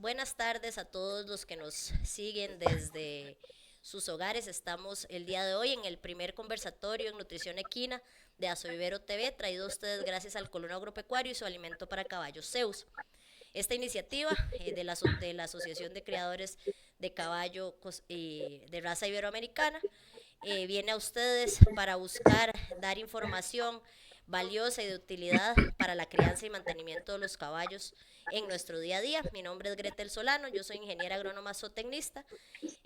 Buenas tardes a todos los que nos siguen desde sus hogares. Estamos el día de hoy en el primer conversatorio en nutrición equina de Azoivero TV, traído a ustedes gracias al Colono Agropecuario y su alimento para caballos Zeus. Esta iniciativa de la Asociación de Criadores de Caballo de Raza Iberoamericana viene a ustedes para buscar dar información valiosa y de utilidad para la crianza y mantenimiento de los caballos en nuestro día a día. Mi nombre es Gretel Solano, yo soy ingeniera agrónoma zootecnista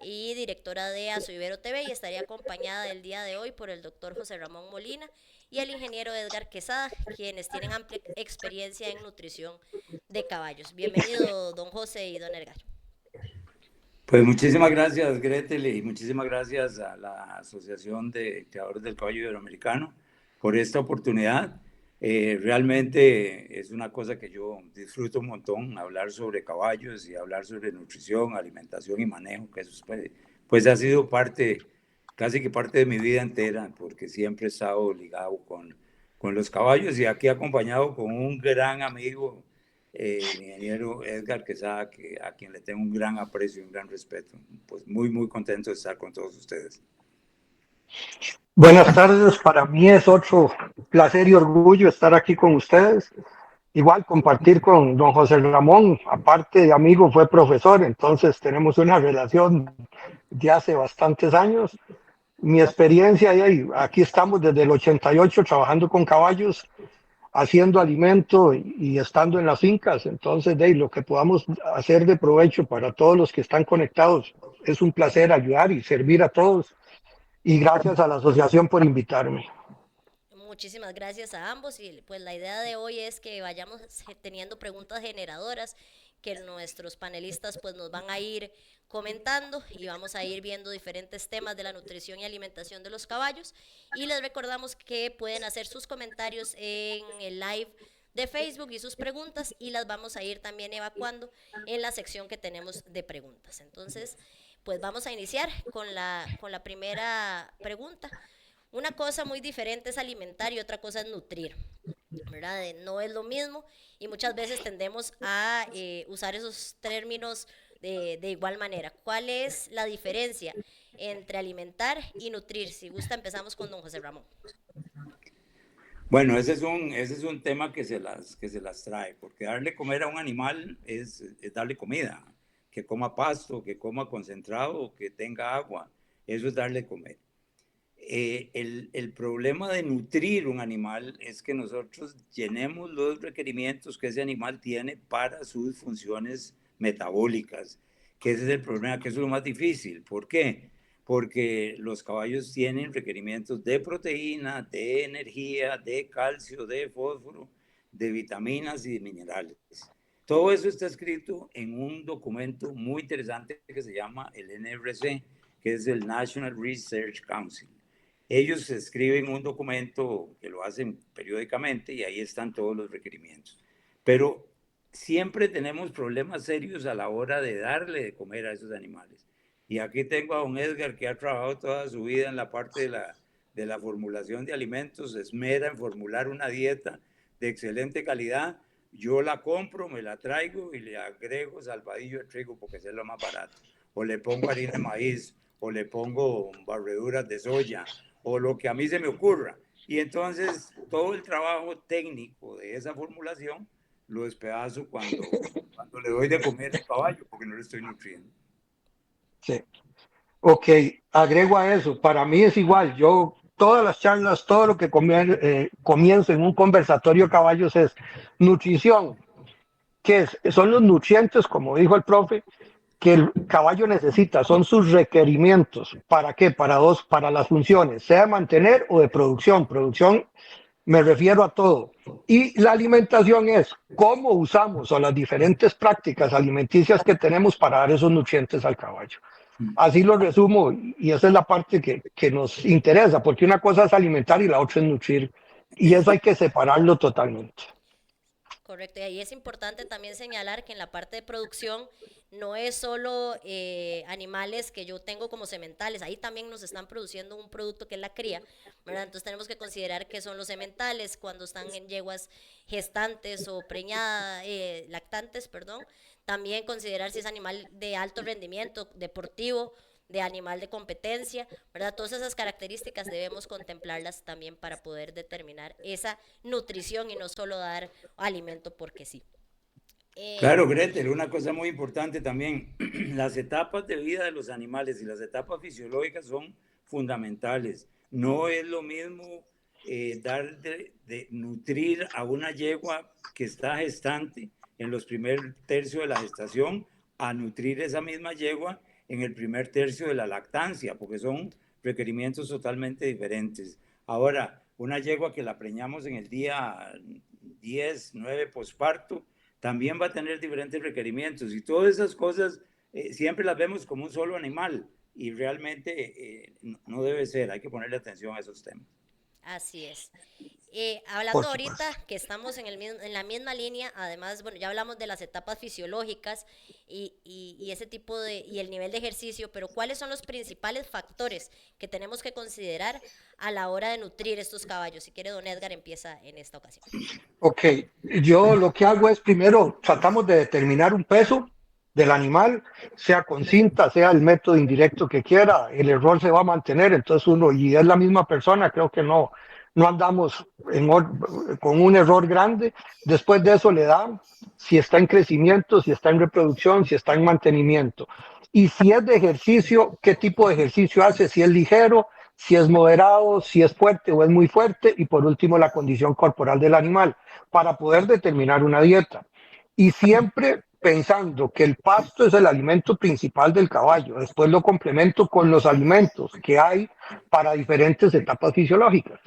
y directora de Azoivero TV y estaría acompañada el día de hoy por el doctor José Ramón Molina y el ingeniero Edgar Quesada, quienes tienen amplia experiencia en nutrición de caballos. Bienvenido, don José y don Edgar. Pues muchísimas gracias, Gretel, y muchísimas gracias a la Asociación de Criadores del Caballo Iberoamericano por esta oportunidad. Realmente es una cosa que yo disfruto un montón, hablar sobre caballos y hablar sobre nutrición, alimentación y manejo, que eso pues ha sido casi que parte de mi vida entera, porque siempre he estado ligado con los caballos y aquí acompañado con un gran amigo, el ingeniero Edgar Quesada, a quien le tengo un gran aprecio y un gran respeto. Pues muy contento de estar con todos ustedes. Buenas tardes, para mí es otro placer y orgullo estar aquí con ustedes. Igual compartir con don José Ramón, aparte de amigo, fue profesor, entonces tenemos una relación de hace bastantes años. Mi experiencia, y aquí estamos desde el 88 trabajando con caballos, haciendo alimento y estando en las fincas. Entonces, lo que podamos hacer de provecho para todos los que están conectados, es un placer ayudar y servir a todos. Y gracias a la asociación por invitarme. Muchísimas gracias a ambos y pues la idea de hoy es que vayamos teniendo preguntas generadoras que nuestros panelistas pues nos van a ir comentando y vamos a ir viendo diferentes temas de la nutrición y alimentación de los caballos y les recordamos que pueden hacer sus comentarios en el live de Facebook y sus preguntas y las vamos a ir también evacuando en la sección que tenemos de preguntas. Entonces, pues vamos a iniciar con la primera pregunta. Una cosa muy diferente es alimentar y otra cosa es nutrir, ¿verdad? No es lo mismo y muchas veces tendemos a usar esos términos de igual manera. ¿Cuál es la diferencia entre alimentar y nutrir? Si gusta, empezamos con don José Ramón. Bueno, ese es un tema que se las trae, porque darle comer a un animal es darle comida, que coma pasto, que coma concentrado, que tenga agua, eso es darle comer. El problema de nutrir un animal es que nosotros llenemos los requerimientos que ese animal tiene para sus funciones metabólicas, que ese es el problema, que eso es lo más difícil. ¿Por qué? Porque los caballos tienen requerimientos de proteína, de energía, de calcio, de fósforo, de vitaminas y de minerales. Todo eso está escrito en un documento muy interesante que se llama el NRC, que es el National Research Council. Ellos escriben un documento que lo hacen periódicamente y ahí están todos los requerimientos. Pero siempre tenemos problemas serios a la hora de darle de comer a esos animales. Y aquí tengo a don Edgar, que ha trabajado toda su vida en la parte de la formulación de alimentos, se esmera en formular una dieta de excelente calidad. Yo la compro, me la traigo y le agrego salvadillo de trigo porque es lo más barato. O le pongo harina de maíz, o le pongo barreduras de soya, o lo que a mí se me ocurra. Y entonces todo el trabajo técnico de esa formulación lo despedazo cuando le doy de comer al caballo, porque no le estoy nutriendo. Sí. Ok, agrego a eso, para mí es igual, yo todas las charlas, todo lo que comienzo en un conversatorio de caballos es nutrición, son los nutrientes, como dijo el profe, que el caballo necesita, son sus requerimientos. ¿Para qué? Para las funciones, sea mantener o de producción. Producción me refiero a todo. Y la alimentación es cómo usamos o las diferentes prácticas alimenticias que tenemos para dar esos nutrientes al caballo. Así lo resumo y esa es la parte que nos interesa, porque una cosa es alimentar y la otra es nutrir. Y eso hay que separarlo totalmente. Correcto, y ahí es importante también señalar que en la parte de producción no es solo animales que yo tengo como sementales, ahí también nos están produciendo un producto que es la cría, ¿verdad? Entonces tenemos que considerar que son los sementales cuando están en yeguas gestantes o preñadas, lactantes, perdón. También considerar si es animal de alto rendimiento, deportivo, de animal de competencia, ¿verdad? Todas esas características debemos contemplarlas también para poder determinar esa nutrición y no solo dar alimento porque sí. Eh, Claro, Gretel, una cosa muy importante también, las etapas de vida de los animales y las etapas fisiológicas son fundamentales. No es lo mismo dar de nutrir a una yegua que está gestante en los primer tercio de la gestación a nutrir esa misma yegua en el primer tercio de la lactancia, porque son requerimientos totalmente diferentes. Ahora, una yegua que la preñamos en el día 10, 9 posparto, también va a tener diferentes requerimientos y todas esas cosas siempre las vemos como un solo animal y realmente no debe ser, hay que ponerle atención a esos temas. Así es. Por Hablando ahorita supuesto. que estamos en la misma línea, además, bueno, ya hablamos de las etapas fisiológicas y ese tipo y el nivel de ejercicio, pero ¿cuáles son los principales factores que tenemos que considerar a la hora de nutrir estos caballos? Si quiere, don Edgar empieza en esta ocasión. Ok, yo lo que hago es primero tratamos de determinar un peso del animal, sea con cinta, sea el método indirecto que quiera, el error se va a mantener, entonces uno, y es la misma persona, creo que no andamos con un error grande. Después de eso le da si está en crecimiento, si está en reproducción, si está en mantenimiento. Y si es de ejercicio, qué tipo de ejercicio hace, si es ligero, si es moderado, si es fuerte o es muy fuerte, y por último la condición corporal del animal para poder determinar una dieta. Y siempre pensando que el pasto es el alimento principal del caballo. Después lo complemento con los alimentos que hay para diferentes etapas fisiológicas.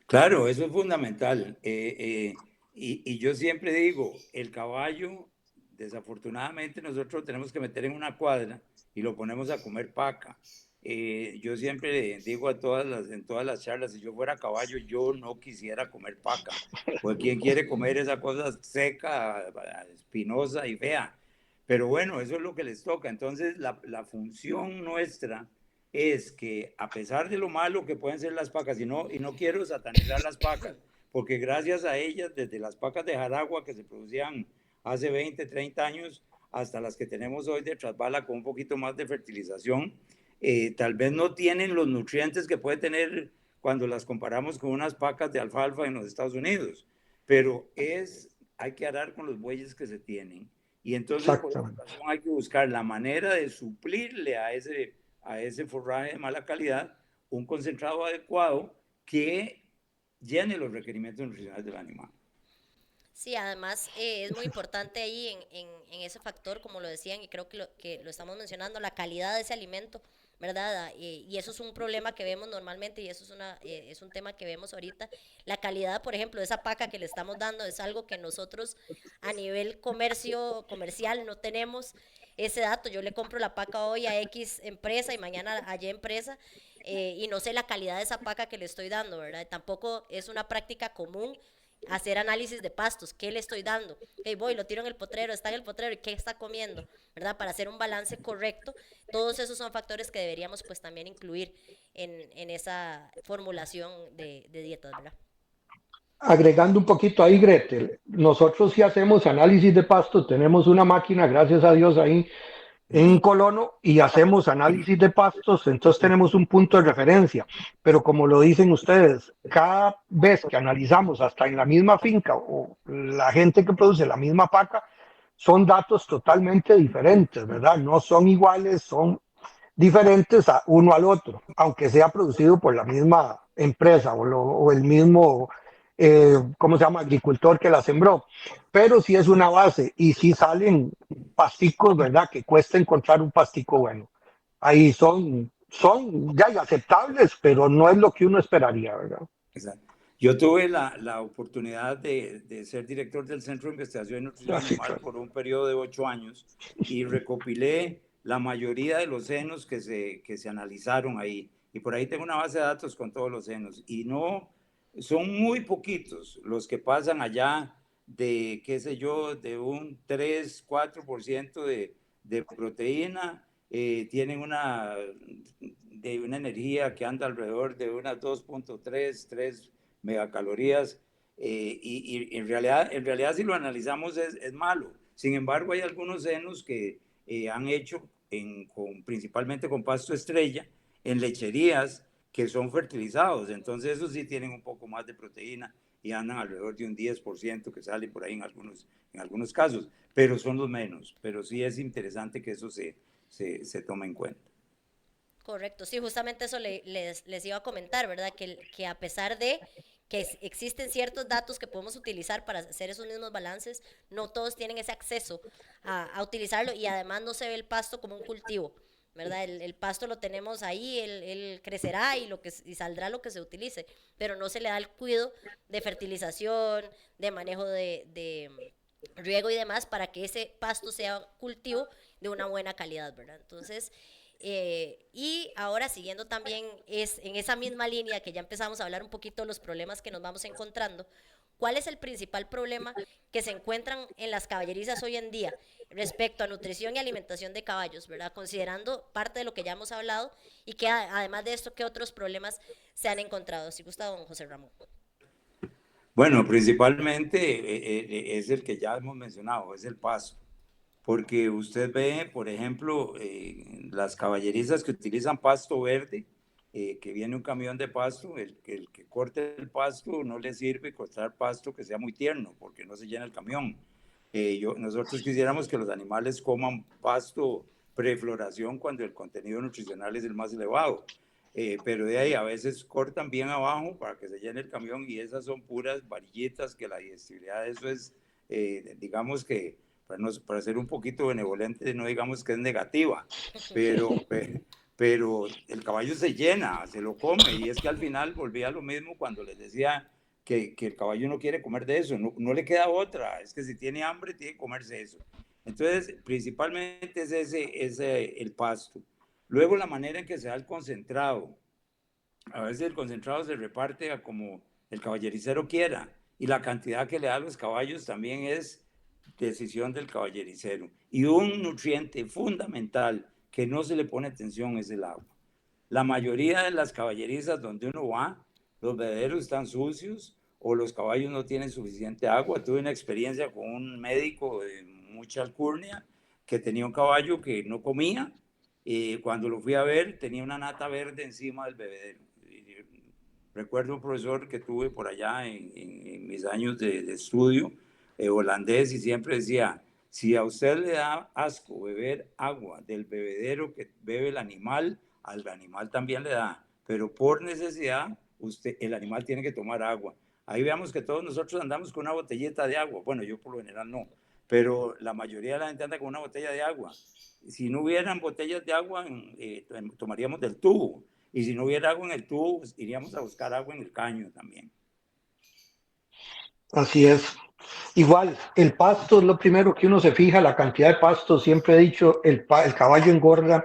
Claro, eso es fundamental. Y yo siempre digo, el caballo, desafortunadamente nosotros tenemos que meter en una cuadra y lo ponemos a comer paca. Yo siempre digo en todas las charlas, si yo fuera caballo, yo no quisiera comer paca. Pues ¿quién quiere comer esa cosa seca, espinosa y fea? Pero bueno, eso es lo que les toca. Entonces, la función nuestra es que a pesar de lo malo que pueden ser las pacas, y no quiero satanizar las pacas, porque gracias a ellas, desde las pacas de Jaragua que se producían hace 20, 30 años, hasta las que tenemos hoy de trasbala con un poquito más de fertilización, tal vez no tienen los nutrientes que puede tener cuando las comparamos con unas pacas de alfalfa en los Estados Unidos, pero hay que arar con los bueyes que se tienen. Y entonces, por esa Exactamente. razón, hay que buscar la manera de suplirle a ese forraje de mala calidad un concentrado adecuado que llene los requerimientos nutricionales del animal. Sí, además es muy importante ahí en ese factor, como lo decían, y creo que lo estamos mencionando, la calidad de ese alimento, ¿verdad? Y eso es un problema que vemos normalmente y eso es un tema que vemos ahorita. La calidad, por ejemplo, de esa paca que le estamos dando es algo que nosotros a nivel comercial no tenemos ese dato. Yo le compro la paca hoy a X empresa y mañana a Y empresa. Y no sé la calidad de esa paca que le estoy dando, ¿verdad? Tampoco es una práctica común hacer análisis de pastos, qué le estoy dando, okay, voy, lo tiro en el potrero, está en el potrero y qué está comiendo, ¿verdad? Para hacer un balance correcto, todos esos son factores que deberíamos pues también incluir en esa formulación de dietas, ¿verdad? Agregando un poquito ahí, Gretel, nosotros sí hacemos análisis de pasto, tenemos una máquina, gracias a Dios, ahí en Colono y hacemos análisis de pastos, entonces tenemos un punto de referencia. Pero como lo dicen ustedes, cada vez que analizamos, hasta en la misma finca o la gente que produce la misma paca, son datos totalmente diferentes, ¿verdad? No son iguales, son diferentes a uno al otro, aunque sea producido por la misma empresa o el mismo, ¿cómo se llama?, agricultor que la sembró. Pero sí es una base y sí salen pasticos, ¿verdad?, que cuesta encontrar un pastico bueno. Ahí son ya aceptables, pero no es lo que uno esperaría, ¿verdad? Exacto. Yo tuve la oportunidad de ser director del Centro de Investigación y Nutrición Así, Animal claro. por un periodo de 8 años y recopilé la mayoría de los senos que se analizaron ahí. Y por ahí tengo una base de datos con todos los senos. Y no, son muy poquitos los que pasan allá de, qué sé yo, de un 3-4% de proteína, tienen de una energía que anda alrededor de unas 2.3 megacalorías, y en realidad si lo analizamos es malo. Sin embargo, hay algunos senos que han hecho principalmente con pasto estrella, en lecherías que son fertilizados, entonces esos sí tienen un poco más de proteína y andan alrededor de un 10% que sale por ahí en algunos casos, pero son los menos, pero sí es interesante que eso se tome en cuenta. Correcto, sí, justamente eso les iba a comentar, ¿verdad? Que a pesar de que existen ciertos datos que podemos utilizar para hacer esos mismos balances, no todos tienen ese acceso a utilizarlo y además no se ve el pasto como un cultivo, ¿verdad? El pasto lo tenemos ahí, él crecerá y saldrá lo que se utilice, pero no se le da el cuidado de fertilización, de manejo de riego y demás para que ese pasto sea cultivo de una buena calidad, ¿verdad? Entonces, y ahora siguiendo también en esa misma línea que ya empezamos a hablar un poquito de los problemas que nos vamos encontrando, ¿cuál es el principal problema que se encuentran en las caballerizas hoy en día respecto a nutrición y alimentación de caballos, ¿verdad? Considerando parte de lo que ya hemos hablado y que además de esto, ¿qué otros problemas se han encontrado? Si gusta, don José Ramón. Bueno, principalmente es el que ya hemos mencionado, es el pasto. Porque usted ve, por ejemplo, las caballerizas que utilizan pasto verde, que viene un camión de pasto, el que corte el pasto no le sirve cortar pasto que sea muy tierno, porque no se llena el camión. Nosotros quisiéramos que los animales coman pasto prefloración cuando el contenido nutricional es el más elevado. Pero de ahí a veces cortan bien abajo para que se llene el camión y esas son puras varillitas que la digestibilidad de eso es, digamos que para ser un poquito benevolente, no digamos que es negativa, pero, pero el caballo se llena, se lo come, y es que al final volvía a lo mismo cuando les decía que el caballo no quiere comer de eso, no le queda otra, es que si tiene hambre tiene que comerse eso. Entonces, principalmente es el pasto. Luego la manera en que se da el concentrado. A veces el concentrado se reparte a como el caballericero quiera, y la cantidad que le da a los caballos también es decisión del caballericero. Y un nutriente fundamental que no se le pone atención es el agua. La mayoría de las caballerizas donde uno va, los bebederos están sucios o los caballos no tienen suficiente agua. Tuve una experiencia con un médico de mucha alcurnia que tenía un caballo que no comía, y cuando lo fui a ver tenía una nata verde encima del bebedero. Recuerdo un profesor que tuve por allá en mis años de estudio, holandés, y siempre decía, si a usted le da asco beber agua del bebedero que bebe el animal, al animal también le da, pero por necesidad, el animal tiene que tomar agua. Ahí veamos que todos nosotros andamos con una botellita de agua. Bueno, yo por lo general no, pero la mayoría de la gente anda con una botella de agua. Si no hubieran botellas de agua, tomaríamos del tubo. Y si no hubiera agua en el tubo, pues iríamos a buscar agua en el caño también. Así es. Igual, el pasto es lo primero que uno se fija, la cantidad de pasto. Siempre he dicho, el caballo engorda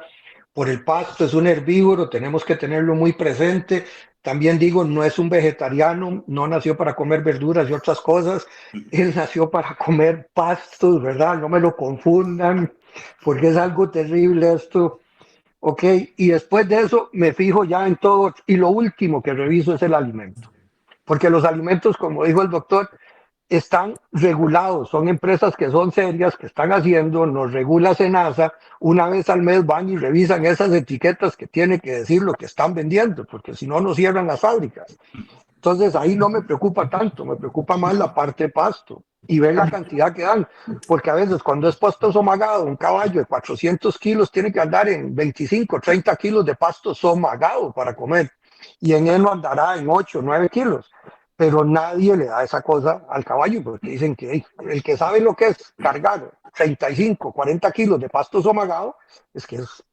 por el pasto, es un herbívoro, tenemos que tenerlo muy presente. También digo, no es un vegetariano, no nació para comer verduras y otras cosas, él nació para comer pastos, ¿verdad? No me lo confundan, porque es algo terrible esto. Ok, y después de eso me fijo ya en todo, y lo último que reviso es el alimento, porque los alimentos, como dijo el doctor, están regulados, son empresas que son serias, que están haciendo, nos regula SENASA, una vez al mes van y revisan esas etiquetas que tiene que decir lo que están vendiendo, porque si no, no cierran las fábricas. Entonces ahí no me preocupa tanto, me preocupa más la parte de pasto y ver la cantidad que dan, porque a veces cuando es pasto somagado, un caballo de 400 kilos tiene que andar en 25, 30 kilos de pasto somagado para comer, y en él no andará en 8, 9 kilos, pero nadie le da esa cosa al caballo, porque dicen que el que sabe lo que es cargar 35, 40 kilos de pasto somagado, es que es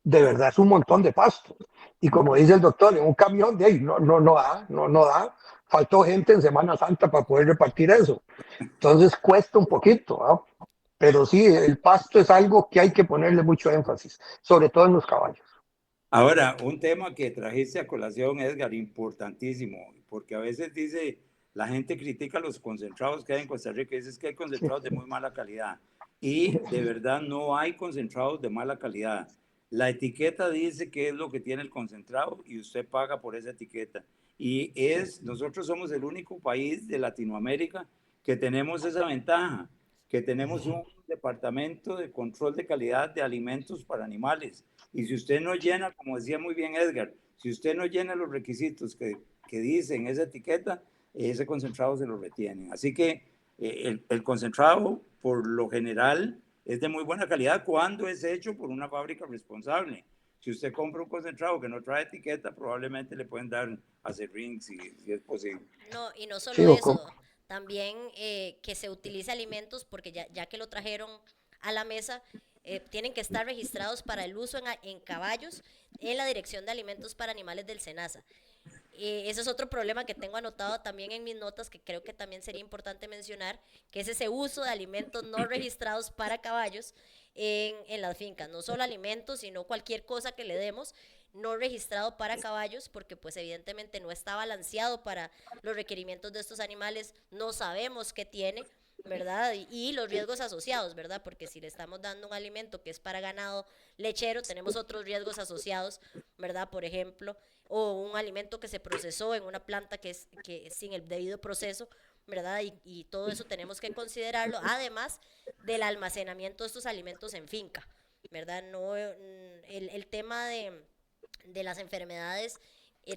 de verdad es un montón de pasto. Y como dice el doctor, en un camión de ahí no da. Faltó gente en Semana Santa para poder repartir eso. Entonces cuesta un poquito, ¿no? Pero sí, el pasto es algo que hay que ponerle mucho énfasis, sobre todo en los caballos. Ahora, un tema que trajiste a colación, Edgar, importantísimo, porque a veces dice La gente critica los concentrados que hay en Costa Rica y dice que hay concentrados de muy mala calidad. Y de verdad no hay concentrados de mala calidad. La etiqueta dice qué es lo que tiene el concentrado y usted paga por esa etiqueta. Y nosotros somos el único país de Latinoamérica que tenemos esa ventaja, que tenemos un departamento de control de calidad de alimentos para animales. Y si usted no llena, como decía muy bien Edgar, si usted no llena los requisitos que dicen esa etiqueta, ese concentrado se lo retienen. Así que el concentrado, por lo general, es de muy buena calidad cuando es hecho por una fábrica responsable. Si usted compra un concentrado que no trae etiqueta, probablemente le pueden dar acerrín si es posible. No, y no Sí, solo eso, también que se utilice alimentos, porque ya que lo trajeron a la mesa, tienen que estar registrados para el uso en caballos en la Dirección de Alimentos para Animales del SENASA. Ese es otro problema que tengo anotado también en mis notas, que creo que también sería importante mencionar, que es ese uso de alimentos no registrados para caballos en las fincas. No solo alimentos, sino cualquier cosa que le demos no registrado para caballos, porque pues evidentemente no está balanceado para los requerimientos de estos animales, no sabemos qué tiene, ¿verdad? Y los riesgos asociados, ¿verdad? Porque si le estamos dando un alimento que es para ganado lechero, tenemos otros riesgos asociados, ¿verdad? Por ejemplo, o un alimento que se procesó en una planta que sin el debido proceso, ¿verdad? Y todo eso tenemos que considerarlo, además del almacenamiento de estos alimentos en finca, ¿verdad? No, el tema de las enfermedades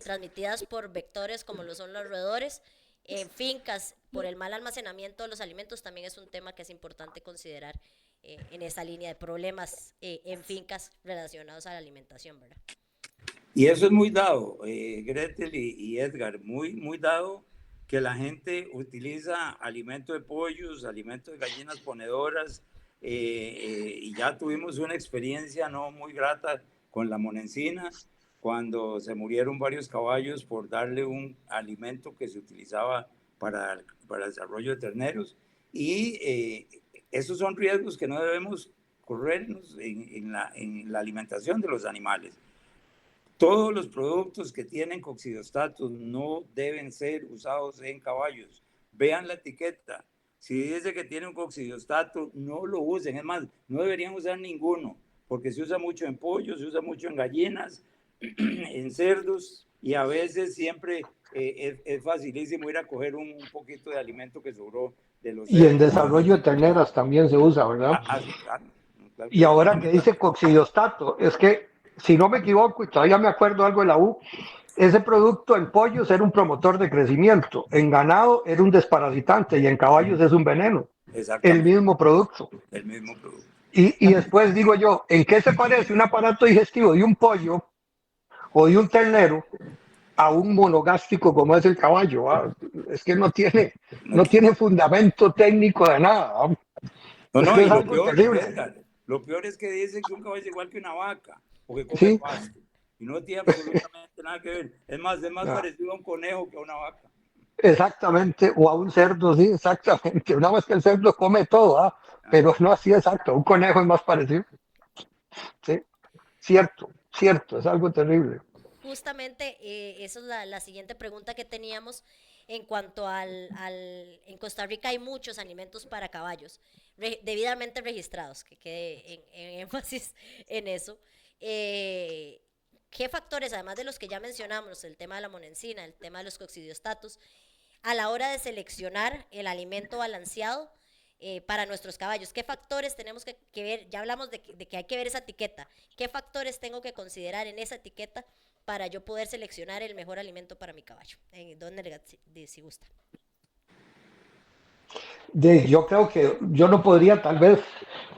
transmitidas por vectores como lo son los roedores en fincas por el mal almacenamiento de los alimentos también es un tema que es importante considerar en esta línea de problemas en fincas relacionados a la alimentación, ¿verdad? Y eso es muy dado, Gretel y Edgar, muy dado que la gente utiliza alimento de pollos, alimento de gallinas ponedoras, y ya tuvimos una experiencia no muy grata con la monencina, cuando se murieron varios caballos por darle un alimento que se utilizaba para el desarrollo de terneros. Y esos son riesgos que no debemos corrernos en la alimentación de los animales. Todos los productos que tienen coccidiostatos no deben ser usados en caballos. Vean la etiqueta. Si dice que tiene un coccidiostato, no lo usen. Es más, no deberían usar ninguno, porque se usa mucho en pollos, se usa mucho en gallinas, en cerdos, y a veces siempre es facilísimo ir a coger un poquito de alimento que sobró de los y en cerdos. desarrollo de terneras también se usa, ¿verdad? Sí, claro, claro Y que sí. ahora que dice coccidiostato, es que, si no me equivoco, y todavía me acuerdo algo de la U, ese producto en pollos era un promotor de crecimiento, en ganado era un desparasitante y en caballos es un veneno. El Exactamente, mismo producto. el mismo producto. Y después digo yo, ¿en qué se parece un aparato digestivo de un pollo o de un ternero a un monogástrico como es el caballo? Es que No, no tiene fundamento técnico de nada. Es no, que y es algo terrible. lo peor es que dicen que un caballo es igual que una vaca, porque come Sí, pasto, y no tiene absolutamente nada que ver. Es más ah, parecido a un conejo que a una vaca. exactamente, o a un cerdo, sí, exactamente. Una vez que el cerdo come todo, pero no así exacto. Un conejo es más parecido. Sí, cierto, es algo terrible. Justamente esa es la siguiente pregunta que teníamos en cuanto en Costa Rica hay muchos alimentos para caballos debidamente registrados, que quede en énfasis en eso. ¿Qué factores, además de los que ya mencionamos, el tema de la monencina, el tema de los coccidiostatos, a la hora de seleccionar el alimento balanceado para nuestros caballos? ¿Qué factores tenemos que ver? Ya hablamos de que hay que ver esa etiqueta. ¿Qué factores tengo que considerar en esa etiqueta para yo poder seleccionar el mejor alimento para mi caballo? Don Edgar, si gusta. Yo creo que yo no podría, tal vez,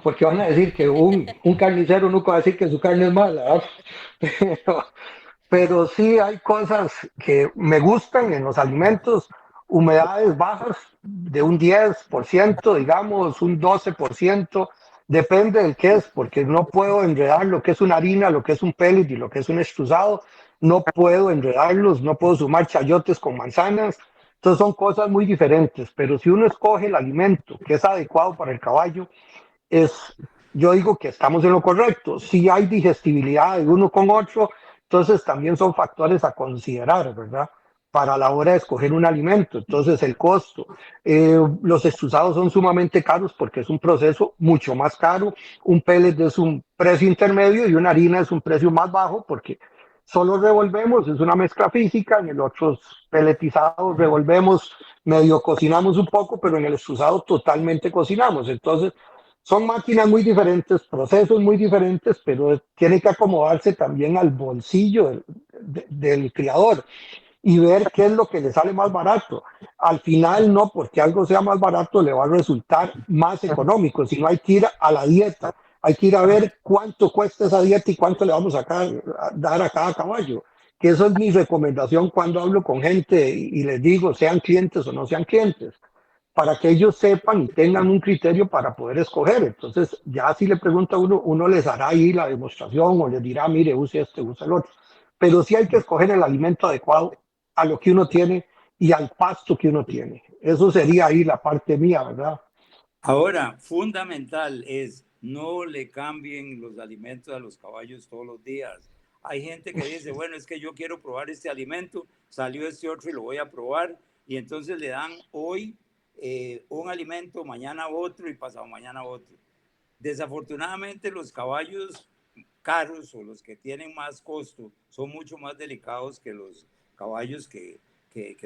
porque van a decir que un carnicero nunca va a decir que su carne es mala, ¿verdad? Pero, pero sí hay cosas que me gustan en los alimentos, humedades bajas de un 10%, digamos, un 12%, depende del que es, porque no puedo enredar lo que es una harina, lo que es un pellet y lo que es un extrusado, no puedo enredarlos, no puedo sumar chayotes con manzanas, entonces son cosas muy diferentes, pero si uno escoge el alimento que es adecuado para el caballo, es, yo digo que estamos en lo correcto. Si hay digestibilidad de uno con otro, entonces también son factores a considerar, ¿verdad? para la hora de escoger un alimento. Entonces, el costo. Los extrusados son sumamente caros porque es un proceso mucho más caro. Un pellet es un precio intermedio y una harina es un precio más bajo porque solo revolvemos, es una mezcla física. En el otro pelletizado revolvemos, medio cocinamos un poco, pero en el extrusado totalmente cocinamos. Entonces, son máquinas muy diferentes, procesos muy diferentes, pero tiene que acomodarse también al bolsillo del criador y ver qué es lo que le sale más barato. Al final, no porque algo sea más barato le va a resultar más económico, sino hay que ir a la dieta, hay que ir a ver cuánto cuesta esa dieta y cuánto le vamos a dar a cada caballo. Que eso es mi recomendación cuando hablo con gente y les digo, sean clientes o no sean clientes, para que ellos sepan y tengan un criterio para poder escoger. Entonces, ya si le pregunta a uno, uno les hará ahí la demostración o les dirá, mire, use este, use el otro. Pero sí hay que escoger el alimento adecuado a lo que uno tiene y al pasto que uno tiene. Eso sería ahí la parte mía, ¿verdad? Ahora, fundamental es no le cambien los alimentos a los caballos todos los días. Hay gente que dice, bueno, es que yo quiero probar este alimento, salió este otro y lo voy a probar, y entonces le dan hoy un alimento, mañana otro y pasado mañana otro. Desafortunadamente los caballos caros o los que tienen más costo son mucho más delicados que los caballos que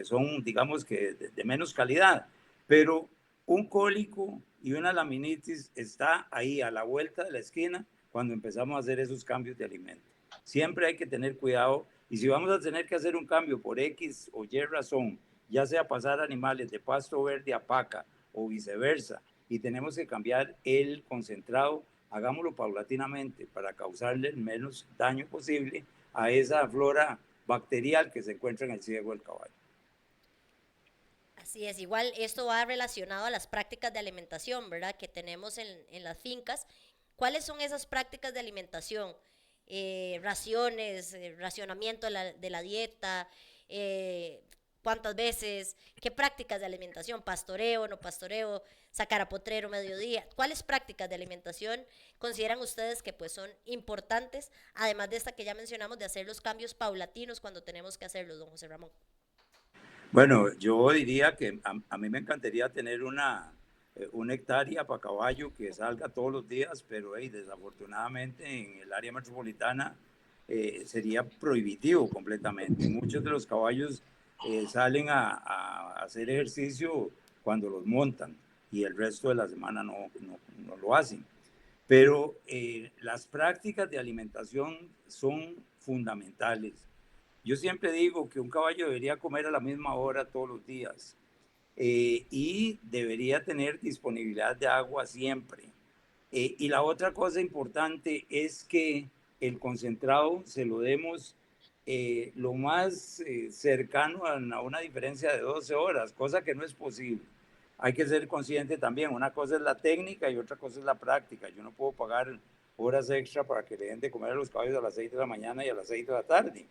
son, digamos, que de menos calidad. Pero un cólico y una laminitis está ahí a la vuelta de la esquina cuando empezamos a hacer esos cambios de alimento. Siempre hay que tener cuidado y si vamos a tener que hacer un cambio por X o Y razón, ya sea pasar animales de pasto verde a paca o viceversa, y tenemos que cambiar el concentrado, hagámoslo paulatinamente para causarle el menos daño posible a esa flora bacterial que se encuentra en el ciego del caballo. Así es, igual esto va relacionado a las prácticas de alimentación, ¿verdad? Que tenemos en las fincas. ¿Cuáles son esas prácticas de alimentación? Raciones, racionamiento de la dieta, cuántas veces, qué prácticas de alimentación, pastoreo, no pastoreo, sacar a potrero mediodía. ¿Cuáles prácticas de alimentación consideran ustedes que pues son importantes, además de esta que ya mencionamos de hacer los cambios paulatinos cuando tenemos que hacerlos, don José Ramón? Bueno, yo diría que a mí me encantaría tener una hectárea para caballo que salga todos los días, pero desafortunadamente en el área metropolitana sería prohibitivo completamente. Muchos de los caballos salen a hacer ejercicio cuando los montan y el resto de la semana no lo hacen. Pero las prácticas de alimentación son fundamentales. Yo siempre digo que un caballo debería comer a la misma hora todos los días y debería tener disponibilidad de agua siempre. Y la otra cosa importante es que el concentrado se lo demos lo más cercano a una diferencia de 12 horas, cosa que no es posible. Hay que ser consciente también, una cosa es la técnica y otra cosa es la práctica. Yo no puedo pagar horas extra para que le den de comer a los caballos a las 6 de la mañana y a las 6 de la tarde.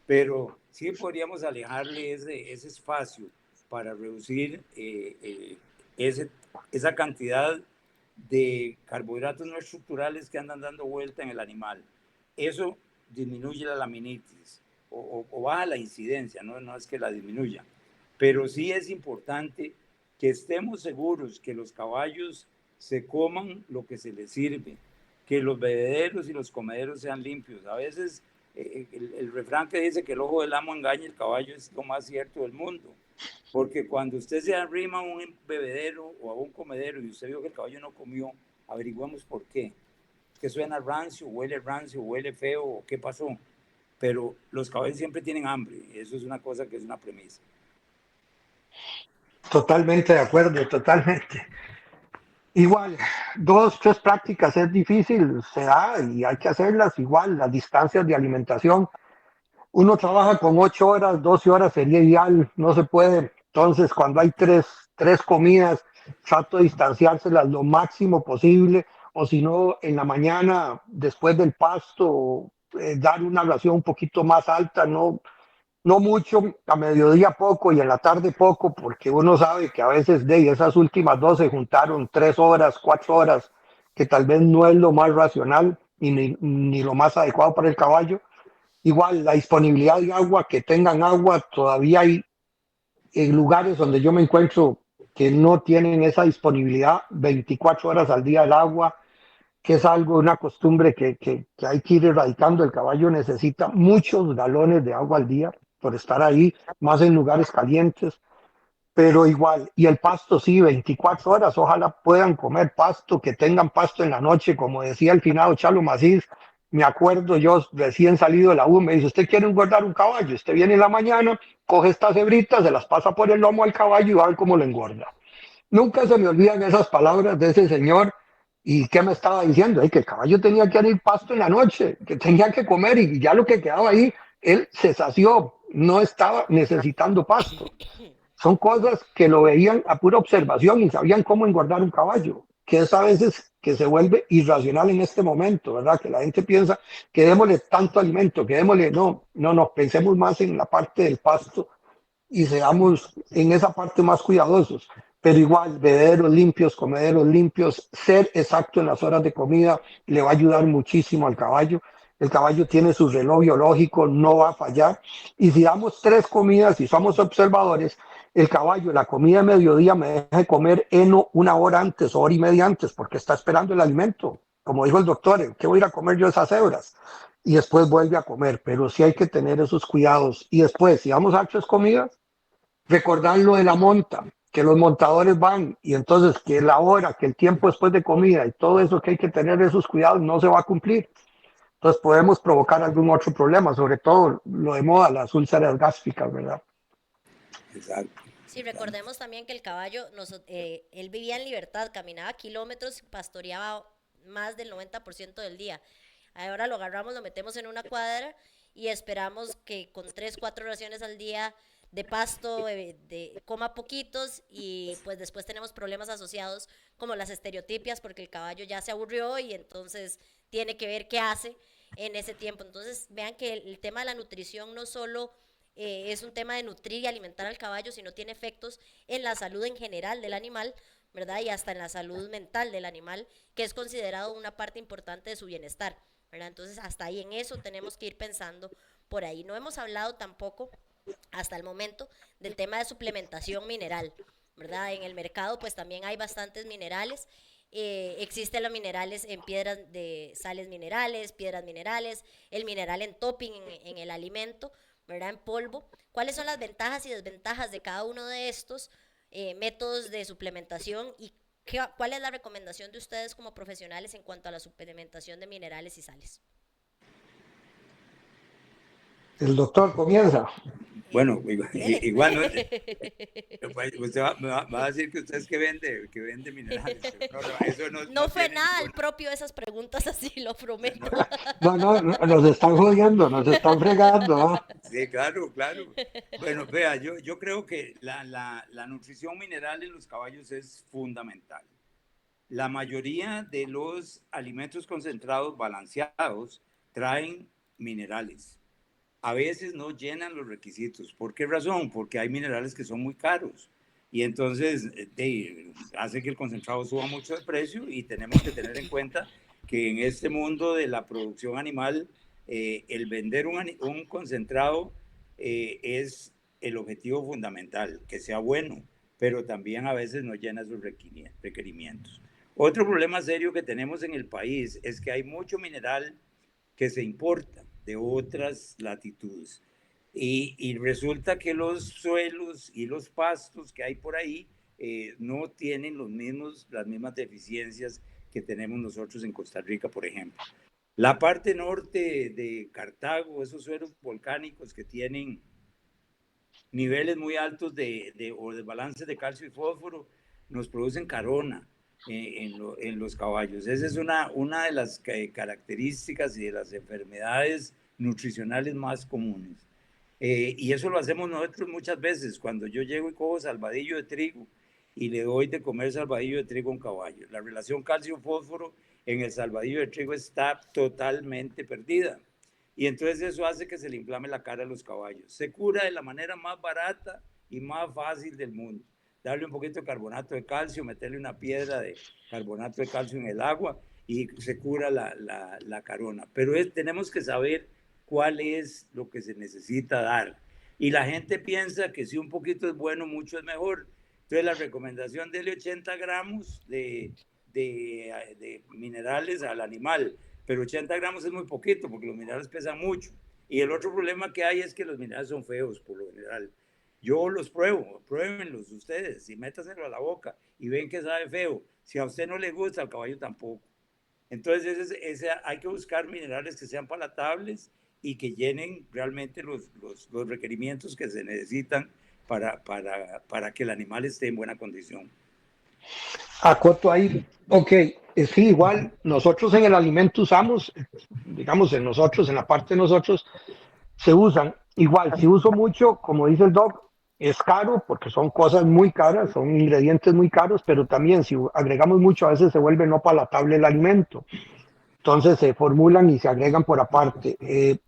Pero sí podríamos alejarle ese espacio para reducir esa cantidad de carbohidratos no estructurales que andan dando vuelta en el animal. Eso disminuye la laminitis o baja la incidencia, no es que la disminuya. Pero sí es importante que estemos seguros que los caballos se coman lo que se les sirve, que los bebederos y los comederos sean limpios. A veces el refrán que dice que el ojo del amo engaña el caballo es lo más cierto del mundo, porque cuando usted se arrima a un bebedero o a un comedero y usted vio que el caballo no comió, averiguamos por qué, que suena rancio, huele feo, o qué pasó, pero los caballos siempre tienen hambre, eso es una cosa que es una premisa. Totalmente de acuerdo, totalmente. Igual, 2, 3 prácticas es difícil, se da y hay que hacerlas igual, las distancias de alimentación. Uno trabaja con 8 horas, 12 horas sería ideal, no se puede. Entonces, cuando hay tres comidas, trato de distanciárselas lo máximo posible, o si no, en la mañana, después del pasto, dar una ración un poquito más alta, no mucho, a mediodía poco y en la tarde poco, porque uno sabe que a veces de esas últimas 2 se juntaron 3 horas, 4 horas, que tal vez no es lo más racional ni lo más adecuado para el caballo. igual la disponibilidad de agua, que tengan agua, todavía hay lugares donde yo me encuentro que no tienen esa disponibilidad 24 horas al día del agua, que es algo, una costumbre que hay que ir erradicando. El caballo necesita muchos galones de agua al día por estar ahí, más en lugares calientes, pero igual, y el pasto sí, 24 horas, ojalá puedan comer pasto, que tengan pasto en la noche, como decía el finado Chalo Macís. Me acuerdo yo recién salido de la U, me dice: usted quiere engordar un caballo, usted viene en la mañana, coge estas hebritas, se las pasa por el lomo al caballo y va a ver cómo lo engorda. Nunca se me olvidan esas palabras de ese señor. ¿Y qué me estaba diciendo? Que el caballo tenía que ir pasto en la noche, que tenía que comer, y ya lo que quedaba ahí, él se sació, no estaba necesitando pasto. Son cosas que lo veían a pura observación y sabían cómo engordar un caballo, que es a veces que se vuelve irracional en este momento, ¿verdad? Que la gente piensa que démosle tanto alimento, que démosle, no, pensemos más en la parte del pasto y seamos en esa parte más cuidadosos. Pero igual, bebederos limpios, comederos limpios, ser exacto en las horas de comida le va a ayudar muchísimo al caballo. El caballo tiene su reloj biológico, no va a fallar. Y si damos 3 comidas y somos observadores, el caballo, la comida de mediodía, me deja de comer heno 1 hora antes, hora y media antes, porque está esperando el alimento. Como dijo el doctor, ¿qué voy a ir a comer yo esas hebras? Y después vuelve a comer, pero sí hay que tener esos cuidados. Y después, si vamos a 3 comidas, recordar lo de la monta, que los montadores van, y entonces que la hora, que el tiempo después de comida y todo eso, que hay que tener esos cuidados, no se va a cumplir. Entonces podemos provocar algún otro problema, sobre todo lo de moda, las úlceras gástricas, ¿verdad? Exacto. Sí, recordemos también que el caballo, él vivía en libertad, caminaba kilómetros, pastoreaba más del 90% del día. Ahora lo agarramos, lo metemos en una cuadra y esperamos que con 3, 4 raciones al día de pasto, coma poquitos, y pues después tenemos problemas asociados como las estereotipias, porque el caballo ya se aburrió y entonces tiene que ver qué hace en ese tiempo. Entonces vean que el tema de la nutrición no solo es un tema de nutrir y alimentar al caballo, sino tiene efectos en la salud en general del animal, ¿verdad? Y hasta en la salud mental del animal, que es considerado una parte importante de su bienestar, ¿verdad? Entonces, hasta ahí en eso tenemos que ir pensando por ahí. No hemos hablado tampoco, hasta el momento, del tema de suplementación mineral, ¿verdad? En el mercado, pues también hay bastantes minerales. Existen los minerales en piedras de sales minerales, piedras minerales, el mineral en topping en el alimento, ¿verdad? En polvo. ¿Cuáles son las ventajas y desventajas de cada uno de estos métodos de suplementación, y cuál es la recomendación de ustedes como profesionales en cuanto a la suplementación de minerales y sales? El doctor comienza. Bueno, Dele. igual, no, usted va a decir que usted es que vende minerales. No, no, eso no, No no fue tiene nada ninguna. al propio esas preguntas, así lo prometo. No, No, nos están jodiendo, nos están fregando, ¿ah? sí, claro, claro. Bueno, vea, yo creo que la nutrición mineral en los caballos es fundamental. La mayoría de los alimentos concentrados balanceados traen minerales. A veces no llenan los requisitos. ¿Por qué razón? Porque hay minerales que son muy caros y entonces hace que el concentrado suba mucho de precio, y tenemos que tener en cuenta que en este mundo de la producción animal, el vender un concentrado es el objetivo fundamental, que sea bueno, pero también a veces no llena sus requerimientos. Otro problema serio que tenemos en el país es que hay mucho mineral que se importa de otras latitudes. Y resulta que los suelos y los pastos que hay por ahí no tienen las mismas deficiencias que tenemos nosotros en Costa Rica, por ejemplo. La parte norte de Cartago, esos suelos volcánicos que tienen niveles muy altos o de balances de calcio y fósforo, nos producen carona en los caballos. Esa es una de las características y de las enfermedades nutricionales más comunes. Y eso lo hacemos nosotros muchas veces, cuando yo llego y cojo salvadillo de trigo y le doy de comer salvadillo de trigo a un caballo. La relación calcio-fósforo en el salvadillo de trigo está totalmente perdida. Y entonces eso hace que se le inflame la cara a los caballos. Se cura de la manera más barata y más fácil del mundo. Darle un poquito de carbonato de calcio, meterle una piedra de carbonato de calcio en el agua y se cura la carona. Pero tenemos que saber cuál es lo que se necesita dar. Y la gente piensa que si un poquito es bueno, mucho es mejor. Entonces la recomendación de 80 gramos de minerales al animal, pero 80 gramos es muy poquito porque los minerales pesan mucho. Y el otro problema que hay es que los minerales son feos por lo general. Yo los pruebo, pruébenlos ustedes y métaselo a la boca y ven que sabe feo. Si a usted no le gusta, al caballo tampoco. Entonces hay que buscar minerales que sean palatables y que llenen realmente los requerimientos que se necesitan para que el animal esté en buena condición. Acoto ahí, ok, sí, igual nosotros en el alimento usamos, digamos, en nosotros, en la parte de nosotros, se usan. Igual, si uso mucho, como dice el doc, es caro porque son cosas muy caras, son ingredientes muy caros, pero también si agregamos mucho, a veces se vuelve no palatable el alimento. Entonces se formulan y se agregan por aparte.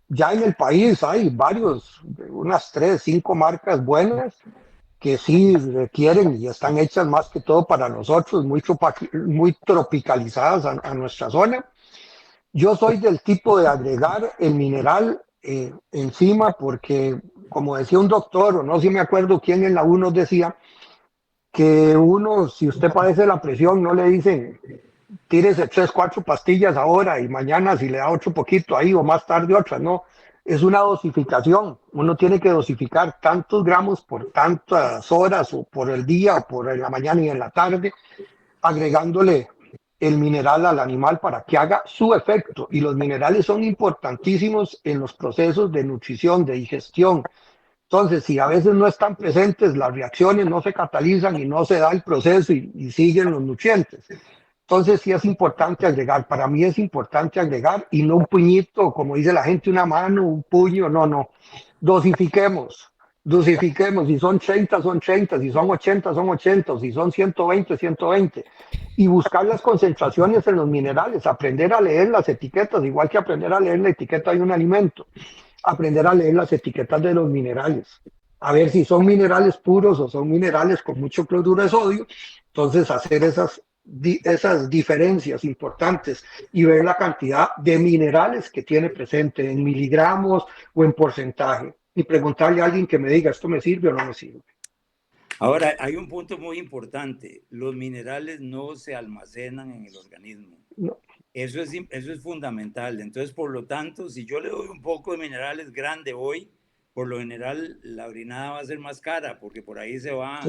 Ya en el país hay varios, unas 3, 5 marcas buenas que sí requieren y están hechas más que todo para nosotros, muy tropicalizadas a nuestra zona. Yo soy del tipo de agregar el mineral encima porque, como decía un doctor, o no sé si me acuerdo quién en la uno decía, que uno, si usted padece la presión, no le dicen tírese 3, 4 pastillas ahora y mañana si le da otro poquito ahí o más tarde otra, no. Es una dosificación. Uno tiene que dosificar tantos gramos por tantas horas o por el día o por la mañana y en la tarde, agregándole el mineral al animal para que haga su efecto. Y los minerales son importantísimos en los procesos de nutrición, de digestión. Entonces, si a veces no están presentes, las reacciones no se catalizan y no se da el proceso y siguen los nutrientes. Entonces sí es importante agregar, para mí es importante agregar y no un puñito, como dice la gente, una mano, un puño, no, no. Dosifiquemos, dosifiquemos, si son 30, son 30, si son 80, son 80, si son 120, 120. Y buscar las concentraciones en los minerales, aprender a leer las etiquetas, igual que aprender a leer la etiqueta de un alimento, aprender a leer las etiquetas de los minerales, a ver si son minerales puros o son minerales con mucho cloruro de sodio, entonces hacer esas diferencias importantes y ver la cantidad de minerales que tiene presente en miligramos o en porcentaje y preguntarle a alguien que me diga esto me sirve o no me sirve. Ahora, hay un punto muy importante. Los minerales no se almacenan en el organismo. No. Eso es fundamental. Entonces, por lo tanto, si yo le doy un poco de minerales grande hoy, por lo general la orinada va a ser más cara porque por ahí se va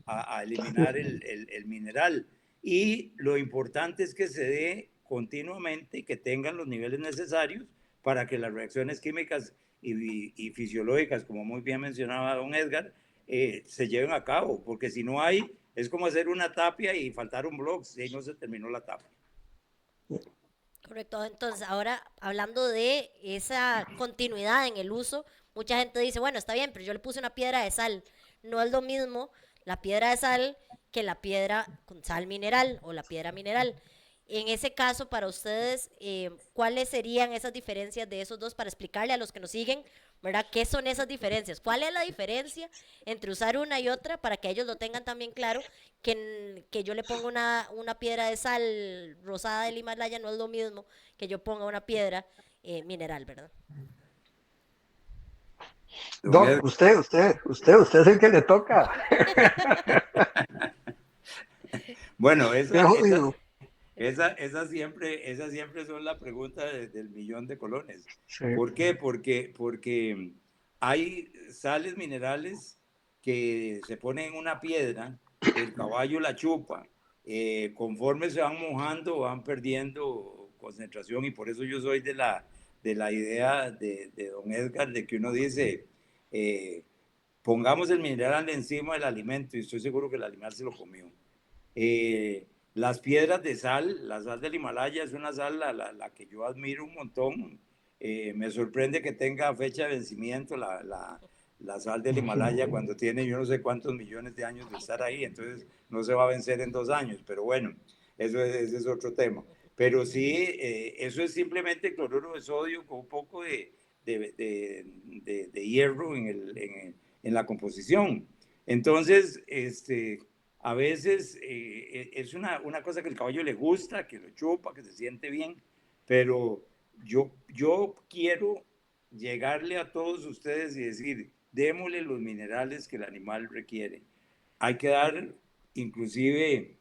a eliminar el mineral. Y lo importante es que se dé continuamente y que tengan los niveles necesarios para que las reacciones químicas y fisiológicas, como muy bien mencionaba don Edgar, se lleven a cabo, porque si no hay, es como hacer una tapia y faltar un bloque, si no se terminó la tapia. Correcto, entonces ahora hablando de esa continuidad en el uso, mucha gente dice, bueno, está bien, pero yo le puse una piedra de sal. No es lo mismo la piedra de sal que la piedra con sal mineral o la piedra mineral. En ese caso, para ustedes, ¿cuáles serían esas diferencias de esos dos para explicarle a los que nos siguen, ¿verdad? ¿Qué son esas diferencias? ¿Cuál es la diferencia entre usar una y otra para que ellos lo tengan también claro? Que yo le ponga una piedra de sal rosada del Himalaya no es lo mismo que yo ponga una piedra mineral, ¿verdad? Doc, usted es el que le toca. Bueno, Qué jodido. esa siempre son la pregunta del millón de colones. Sí. ¿Por qué? Porque hay sales minerales que se ponen en una piedra, el caballo la chupa, conforme se van mojando van perdiendo concentración y por eso yo soy de la idea de don Edgar de que uno dice, pongamos el mineral encima del alimento y estoy seguro que el animal se lo comió. Las piedras de sal, la sal del Himalaya es una sal la que yo admiro un montón. Me sorprende que tenga fecha de vencimiento la sal del Himalaya cuando tiene yo no sé cuántos millones de años de estar ahí, entonces no se va a vencer en 2 años, pero bueno, ese es otro tema. Pero sí, eso es simplemente cloruro de sodio con un poco de hierro en la composición. Entonces, a veces es una cosa que el caballo le gusta, que lo chupa, que se siente bien, pero yo quiero llegarle a todos ustedes y decir, démosle los minerales que el animal requiere. Hay que dar, inclusive,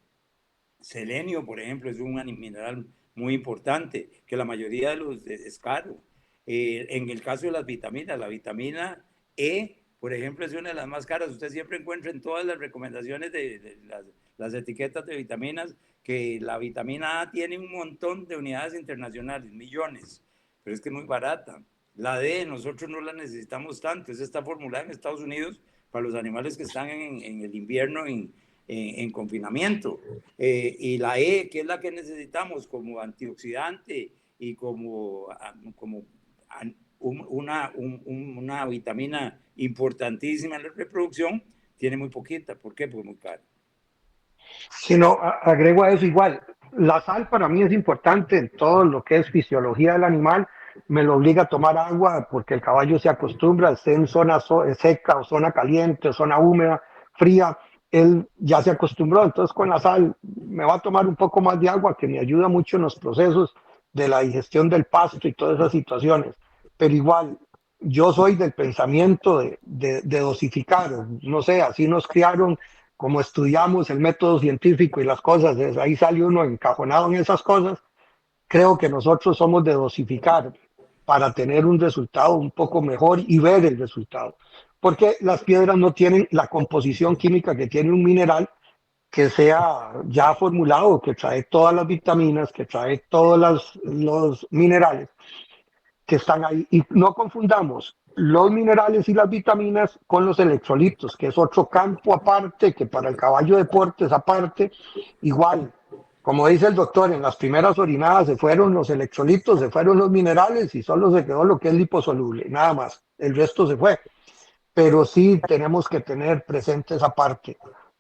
selenio, por ejemplo, es un mineral muy importante, que la mayoría de los es caro. En el caso de las vitaminas, la vitamina E, por ejemplo, es una de las más caras. Usted siempre encuentra en todas las recomendaciones de las etiquetas de vitaminas que la vitamina A tiene un montón de unidades internacionales, millones, pero es que es muy barata. La D nosotros no la necesitamos tanto, esa está formulada en Estados Unidos para los animales que están en el invierno en confinamiento. Y la E, que es la que necesitamos como antioxidante y como una vitamina importantísima en la reproducción, tiene muy poquita. ¿Por qué? Porque es muy cara. Si no, agrego a eso igual. La sal para mí es importante en todo lo que es fisiología del animal. Me lo obliga a tomar agua porque el caballo se acostumbra, esté en zona seca o zona caliente o zona húmeda, fría, él ya se acostumbró. Entonces con la sal me va a tomar un poco más de agua que me ayuda mucho en los procesos de la digestión del pasto y todas esas situaciones. Pero igual, yo soy del pensamiento de dosificar. No sé, así nos criaron como estudiamos el método científico y las cosas, ahí sale uno encajonado en esas cosas. Creo que nosotros somos de dosificar para tener un resultado un poco mejor y ver el resultado. Porque las piedras no tienen la composición química que tiene un mineral que sea ya formulado, que trae todas las vitaminas, que trae todos los minerales que están ahí. Y no confundamos los minerales y las vitaminas con los electrolitos, que es otro campo aparte, que para el caballo de deporte es aparte. Igual, como dice el doctor, en las primeras orinadas se fueron los electrolitos, se fueron los minerales y solo se quedó lo que es liposoluble, nada más. El resto se fue. Pero sí tenemos que tener presente esa parte,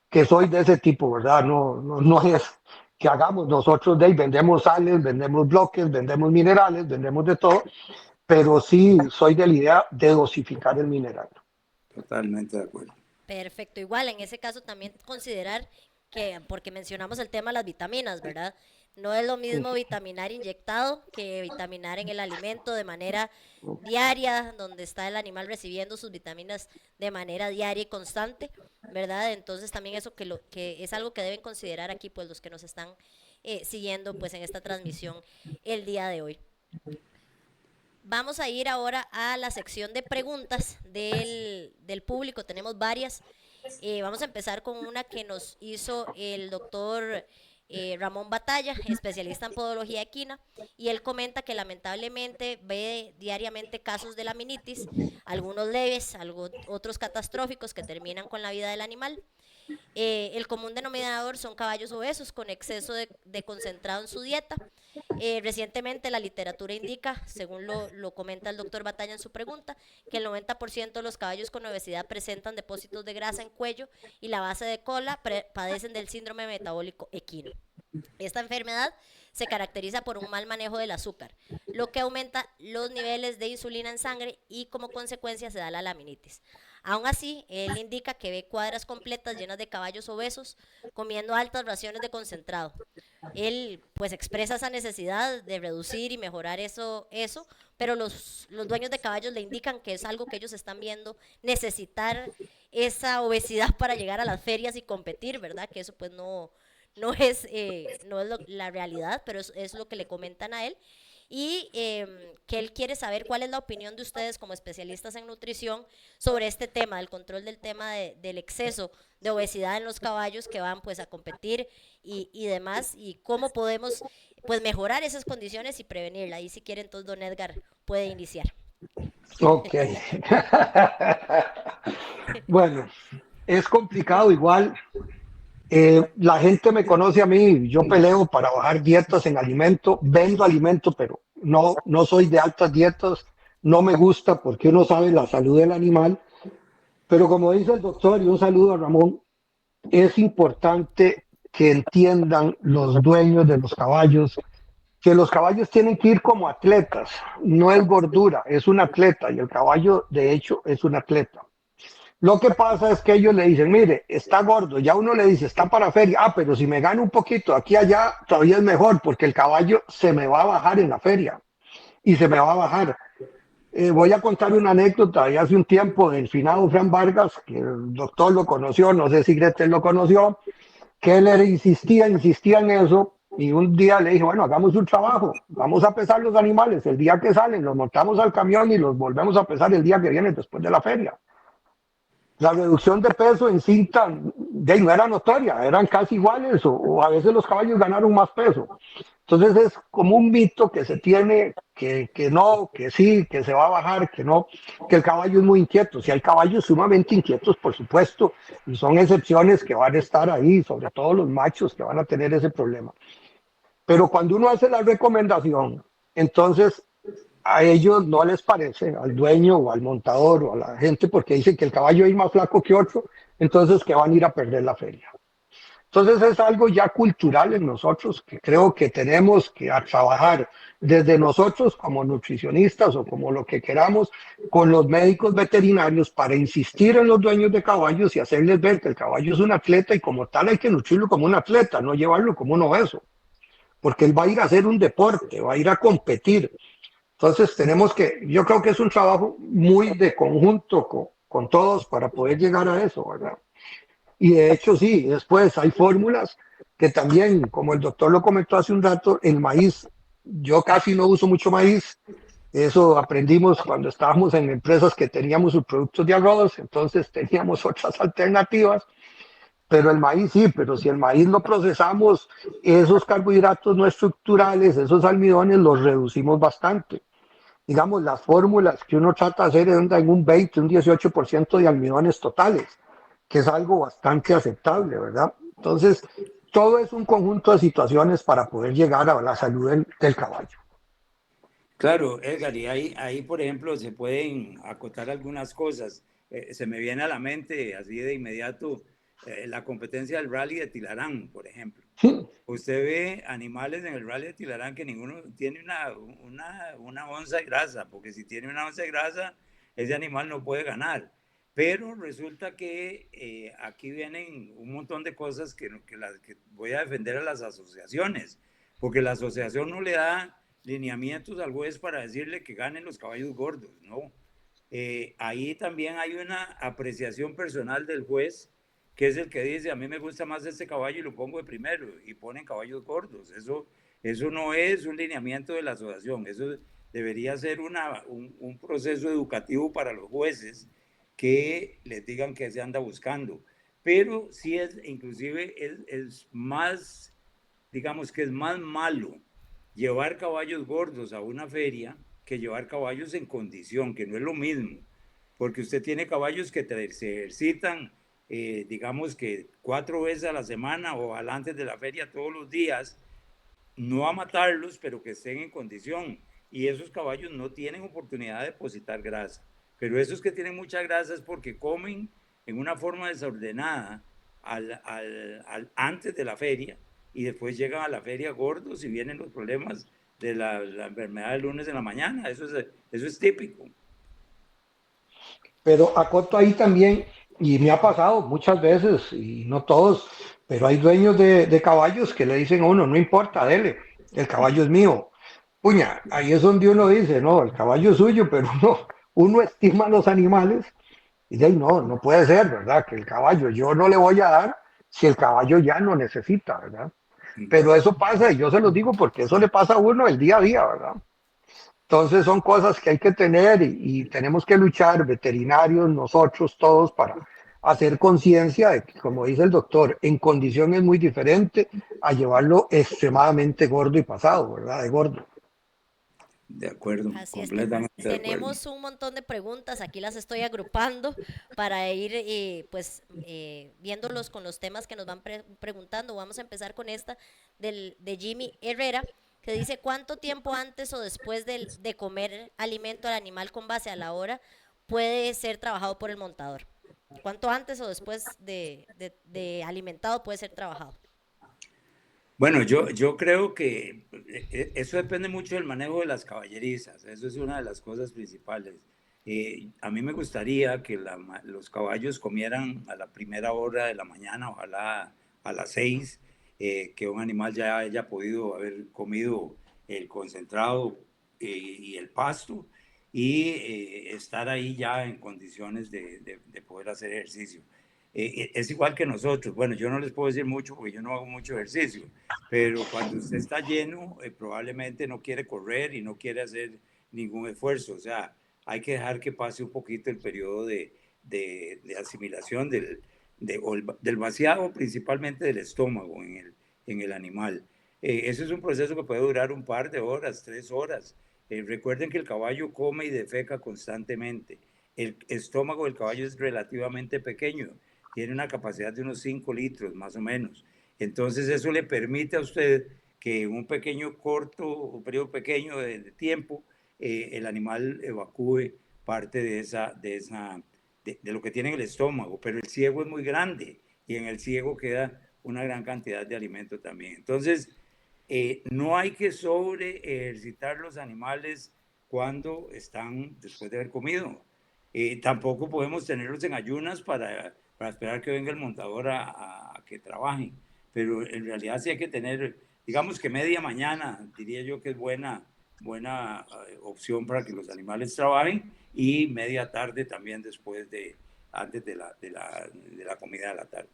que soy de ese tipo, ¿verdad? No es que hagamos nosotros de ahí, vendemos sales, vendemos bloques, vendemos minerales, vendemos de todo, pero sí soy de la idea de dosificar el mineral. Totalmente de acuerdo. Perfecto, igual en ese caso también considerar que, porque mencionamos el tema de las vitaminas, ¿verdad? No es lo mismo vitaminar inyectado que vitaminar en el alimento de manera diaria, donde está el animal recibiendo sus vitaminas de manera diaria y constante, ¿verdad? Entonces también eso que es algo que deben considerar aquí, pues los que nos están siguiendo pues en esta transmisión el día de hoy. Vamos a ir ahora a la sección de preguntas del público. Tenemos varias. Vamos a empezar con una que nos hizo el doctor Ramón Batalla, especialista en podología equina, y él comenta que lamentablemente ve diariamente casos de laminitis, algunos leves, otros catastróficos que terminan con la vida del animal. El común denominador son caballos obesos con exceso de concentrado en su dieta. Recientemente la literatura indica, según lo comenta el doctor Batalla en su pregunta, que el 90% de los caballos con obesidad presentan depósitos de grasa en cuello y la base de cola, padecen del síndrome metabólico equino. Esta enfermedad se caracteriza por un mal manejo del azúcar, lo que aumenta los niveles de insulina en sangre y como consecuencia se da la laminitis. Aún así, él indica que ve cuadras completas llenas de caballos obesos comiendo altas raciones de concentrado. Él pues expresa esa necesidad de reducir y mejorar eso, pero los dueños de caballos le indican que es algo que ellos están viendo, necesitar esa obesidad para llegar a las ferias y competir, ¿verdad? Que eso pues no es la realidad, pero es lo que le comentan a él. Y que él quiere saber cuál es la opinión de ustedes como especialistas en nutrición sobre este tema, del control del tema del exceso de obesidad en los caballos que van pues a competir y demás, y cómo podemos pues mejorar esas condiciones y prevenirla. Ahí si quiere entonces don Edgar puede iniciar. Ok. Bueno, es complicado igual. La gente me conoce a mí, yo peleo para bajar dietas en alimento, vendo alimento, pero no soy de altas dietas, no me gusta porque uno sabe la salud del animal, pero como dice el doctor, y un saludo a Ramón, es importante que entiendan los dueños de los caballos que los caballos tienen que ir como atletas, no es gordura, es un atleta y el caballo de hecho es un atleta. Lo que pasa es que ellos le dicen, mire, está gordo, ya uno le dice, está para feria, pero si me gano un poquito aquí allá, todavía es mejor, porque el caballo se me va a bajar en la feria, y se me va a bajar. Voy a contar una anécdota de hace un tiempo del finado Fran Vargas, que el doctor lo conoció, no sé si Gretel lo conoció, que él insistía en eso, y un día le dije, bueno, hagamos un trabajo, vamos a pesar los animales el día que salen, los montamos al camión y los volvemos a pesar el día que viene después de la feria. La reducción de peso en cinta no era notoria, eran casi iguales o a veces los caballos ganaron más peso. Entonces es como un mito que se tiene que no, que sí, que se va a bajar, que no, que el caballo es muy inquieto. Si hay caballos sumamente inquietos, por supuesto, y son excepciones que van a estar ahí, sobre todo los machos que van a tener ese problema. Pero cuando uno hace la recomendación, entonces a ellos no les parece, al dueño o al montador o a la gente, porque dicen que el caballo es más flaco que otro, entonces que van a ir a perder la feria. Entonces es algo ya cultural en nosotros que creo que tenemos que trabajar desde nosotros como nutricionistas o como lo que queramos con los médicos veterinarios para insistir en los dueños de caballos y hacerles ver que el caballo es un atleta y como tal hay que nutrirlo como un atleta, no llevarlo como un obeso, porque él va a ir a hacer un deporte, va a ir a competir. Entonces tenemos que, yo creo que es un trabajo muy de conjunto con todos para poder llegar a eso, ¿verdad? Y de hecho sí, después hay fórmulas que también, como el doctor lo comentó hace un rato, el maíz, yo casi no uso mucho maíz, eso aprendimos cuando estábamos en empresas que teníamos sus productos de arroz, entonces teníamos otras alternativas, pero el maíz sí, pero si el maíz lo procesamos, esos carbohidratos no estructurales, esos almidones los reducimos bastante. Digamos, las fórmulas que uno trata de hacer en un 20, un 18% de almidones totales, que es algo bastante aceptable, ¿verdad? Entonces, todo es un conjunto de situaciones para poder llegar a la salud del caballo. Claro, Edgar, y ahí, por ejemplo, se pueden acotar algunas cosas. Se me viene a la mente así de inmediato la competencia del rally de Tilarán, por ejemplo. Sí, Usted ve animales en el rally de Tilarán que ninguno tiene una onza de grasa, porque si tiene una onza de grasa, ese animal no puede ganar. Pero resulta que aquí vienen un montón de cosas que voy a defender a las asociaciones, porque la asociación no le da lineamientos al juez para decirle que ganen los caballos gordos, ¿no? Ahí también hay una apreciación personal del juez, que es el que dice, a mí me gusta más este caballo y lo pongo de primero, y ponen caballos gordos. Eso no es un lineamiento de la asociación, eso debería ser un proceso educativo para los jueces que les digan que se anda buscando. Pero sí es, inclusive es más, digamos que es más malo llevar caballos gordos a una feria que llevar caballos en condición, que no es lo mismo, porque usted tiene caballos que se ejercitan, digamos que 4 veces a la semana o antes de la feria todos los días, no a matarlos, pero que estén en condición. Y esos caballos no tienen oportunidad de depositar grasa. Pero esos que tienen mucha grasa es porque comen en una forma desordenada antes de la feria y después llegan a la feria gordos y vienen los problemas de la enfermedad del lunes en la mañana. Eso es típico. pero acoto ahí también, y me ha pasado muchas veces, y no todos, pero hay dueños de caballos que le dicen a uno, no importa, dele, el caballo es mío. Puña, ahí es donde uno dice, no, el caballo es suyo, pero uno estima a los animales y de ahí no, no puede ser, ¿verdad? Que el caballo yo no le voy a dar si el caballo ya no necesita, ¿verdad? Pero eso pasa y yo se los digo porque eso le pasa a uno el día a día, ¿verdad? Entonces son cosas que hay que tener y tenemos que luchar, veterinarios, nosotros todos, para hacer conciencia de que, como dice el doctor, en condición es muy diferente a llevarlo extremadamente gordo y pasado, ¿verdad? De gordo. De acuerdo, Así es, completamente de acuerdo. tenemos un montón de preguntas, aquí las estoy agrupando para ir viéndolos con los temas que nos van preguntando. Vamos a empezar con esta de Jimmy Herrera, que dice, ¿cuánto tiempo antes o después de comer alimento al animal con base a la hora puede ser trabajado por el montador? ¿Cuánto antes o después de alimentado puede ser trabajado? Bueno, yo creo que eso depende mucho del manejo de las caballerizas, eso es una de las cosas principales. A mí me gustaría que los caballos comieran a la primera hora de la mañana, ojalá a las 6, que un animal ya haya podido haber comido el concentrado y el pasto, y estar ahí ya en condiciones de poder hacer ejercicio. Es igual que nosotros. Bueno, yo no les puedo decir mucho porque yo no hago mucho ejercicio, pero cuando usted está lleno, probablemente no quiere correr y no quiere hacer ningún esfuerzo. O sea, hay que dejar que pase un poquito el periodo de asimilación del vaciado, principalmente del estómago en el animal. Eso es un proceso que puede durar un par de horas, 3 horas. Recuerden que el caballo come y defeca constantemente. El estómago del caballo es relativamente pequeño, tiene una capacidad de unos 5 litros más o menos. Entonces eso le permite a usted que en un pequeño un periodo pequeño de tiempo, el animal evacúe parte de lo que tiene en el estómago, pero el ciego es muy grande y en el ciego queda una gran cantidad de alimento también. Entonces, no hay que sobre ejercitar los animales cuando están después de haber comido. Tampoco podemos tenerlos en ayunas para esperar que venga el montador a que trabajen. Pero en realidad sí hay que tener, digamos que media mañana, diría yo que es buena opción para que los animales trabajen, y media tarde también antes de la comida de la tarde.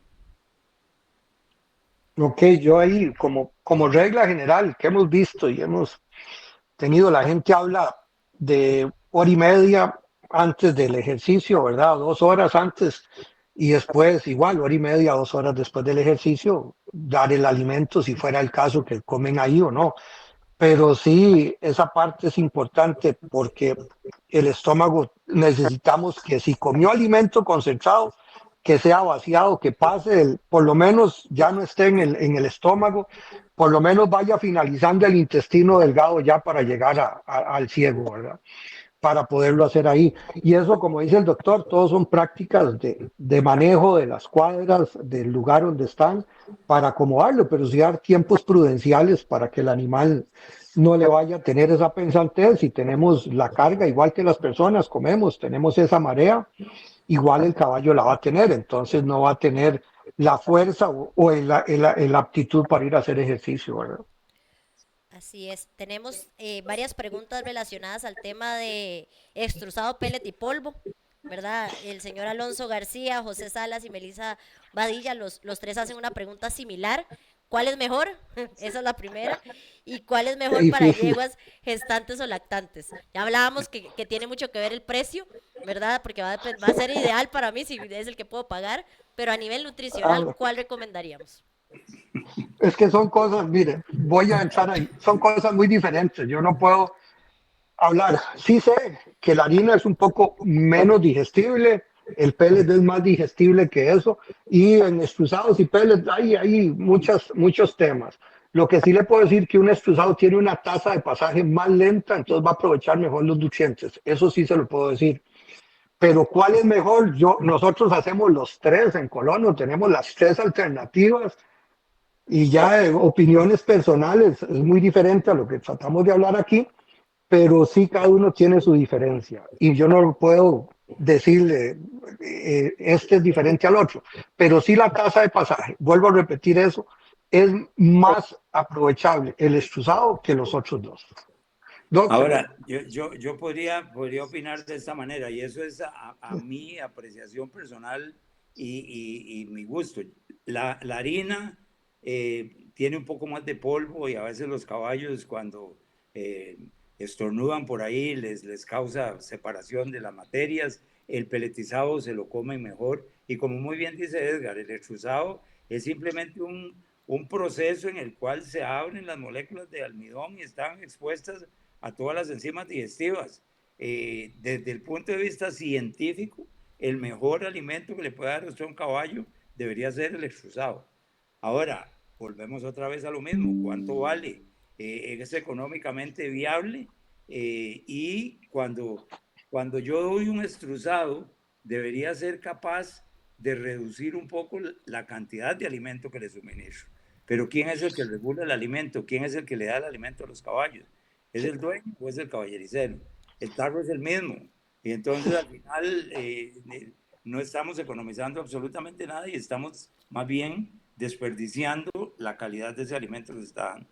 Ok, yo ahí como regla general que hemos visto y hemos tenido, la gente habla de hora y media antes del ejercicio, ¿verdad? 2 horas antes y después igual, hora y media, 2 horas después del ejercicio, dar el alimento si fuera el caso que comen ahí o no. Pero sí, esa parte es importante porque el estómago necesitamos que si comió alimento concentrado, que sea vaciado, que pase, por lo menos ya no esté en el estómago, por lo menos vaya finalizando el intestino delgado ya para llegar al ciego, ¿verdad? Para poderlo hacer ahí. Y eso, como dice el doctor, todos son prácticas de manejo de las cuadras, del lugar donde están, para acomodarlo, pero sí dar tiempos prudenciales para que el animal no le vaya a tener esa pensantez. Si tenemos la carga, igual que las personas comemos, tenemos esa marea, igual el caballo la va a tener, entonces no va a tener la fuerza o el aptitud para ir a hacer ejercicio, ¿verdad? Así es. Tenemos varias preguntas relacionadas al tema de extrusado, pellet y polvo, ¿verdad? El señor Alonso García, José Salas y Melissa Badilla, los tres hacen una pregunta similar. ¿Cuál es mejor? Esa es la primera. ¿Y cuál es Qué mejor para difícil. yeguas gestantes o lactantes? Ya hablábamos que tiene mucho que ver el precio, ¿verdad? Porque va a ser ideal para mí si es el que puedo pagar, pero a nivel nutricional, Ah, ¿cuál recomendaríamos? es que son cosas, mire, voy a entrar ahí, son cosas muy diferentes. Yo no puedo hablar. Sí sé que la harina es un poco menos digestible, el pellet es más digestible que eso, y en extrusados y pellets hay muchos temas. Lo que sí le puedo decir que un extrusado tiene una tasa de pasaje más lenta, entonces va a aprovechar mejor los nutrientes. Eso sí se lo puedo decir. Pero ¿cuál es mejor? Nosotros hacemos los tres en Colono, tenemos las tres alternativas y ya opiniones personales es muy diferente a lo que tratamos de hablar aquí, pero sí cada uno tiene su diferencia y yo no puedo decirle este es diferente al otro, pero sí la tasa de pasaje, vuelvo a repetir eso, es más aprovechable el extrusado que los otros dos. Doctor. Ahora, yo podría opinar de esta manera, y eso es a mi apreciación personal y mi gusto. La harina tiene un poco más de polvo, y a veces los caballos cuando eh, estornudan por ahí les causa separación de las materias. El peletizado se lo comen mejor, y como muy bien dice Edgar, el extrusado es simplemente un proceso en el cual se abren las moléculas de almidón y están expuestas a todas las enzimas digestivas. Desde el punto de vista científico, el mejor alimento que le puede dar a usted a un caballo debería ser el extrusado. Ahora, volvemos otra vez a lo mismo. ¿Cuánto vale? ¿Es económicamente viable? Y cuando yo doy un extrusado, debería ser capaz de reducir un poco la cantidad de alimento que le suministro. Pero ¿quién es el que regula el alimento? ¿Quién es el que le da el alimento a los caballos? ¿Es el dueño o es el caballericero? El tarro es el mismo. Y entonces al final no estamos economizando absolutamente nada, y estamos más bien desperdiciando la calidad de ese alimento que se está dando.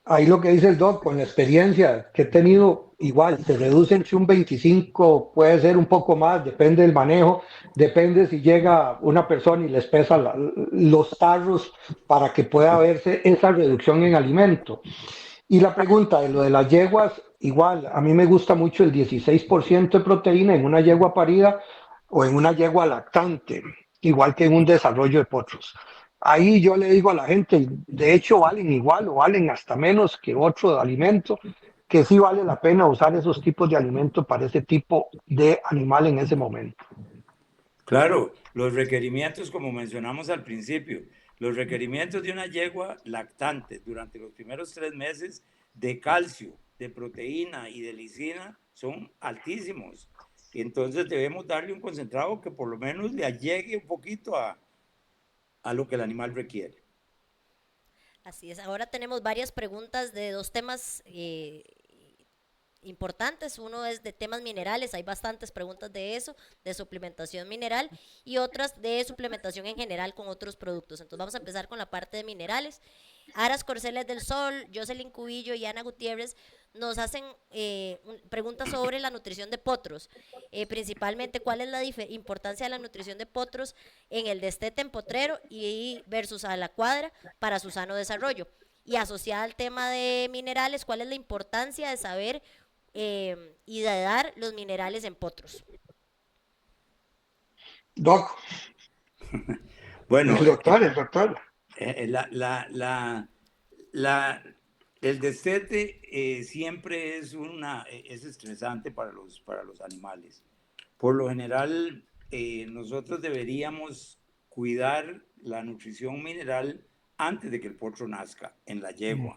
Ahí lo que dice el doc, con la experiencia que he tenido, igual, se reduce entre un 25, puede ser un poco más, depende del manejo, depende si llega una persona y les pesa los tarros para que pueda verse esa reducción en alimento. Y la pregunta de lo de las yeguas, igual, a mí me gusta mucho el 16% de proteína en una yegua parida o en una yegua lactante, igual que en un desarrollo de potros. Ahí yo le digo a la gente, de hecho valen igual o valen hasta menos que otro alimento, que sí vale la pena usar esos tipos de alimentos para ese tipo de animal en ese momento. Claro, los requerimientos, como mencionamos al principio, los requerimientos de una yegua lactante durante los primeros 3 meses de calcio, de proteína y de lisina son altísimos. Entonces debemos darle un concentrado que por lo menos le allegue un poquito a lo que el animal requiere. Así es, ahora tenemos varias preguntas de dos temas importantes. Uno es de temas minerales, hay bastantes preguntas de eso, de suplementación mineral y otras de suplementación en general con otros productos. Entonces vamos a empezar con la parte de minerales. Aras Corceles del Sol, Jocelyn Cubillo y Ana Gutiérrez nos hacen preguntas sobre la nutrición de potros, principalmente cuál es la importancia de la nutrición de potros en el destete en potrero y versus a la cuadra para su sano desarrollo. Y asociada al tema de minerales, cuál es la importancia de saber y de dar los minerales en potros. Doc, Bueno, el doctor. Eh, la, la, la, la- el destete siempre es estresante para los animales. Por lo general, nosotros deberíamos cuidar la nutrición mineral antes de que el potro nazca en la yegua.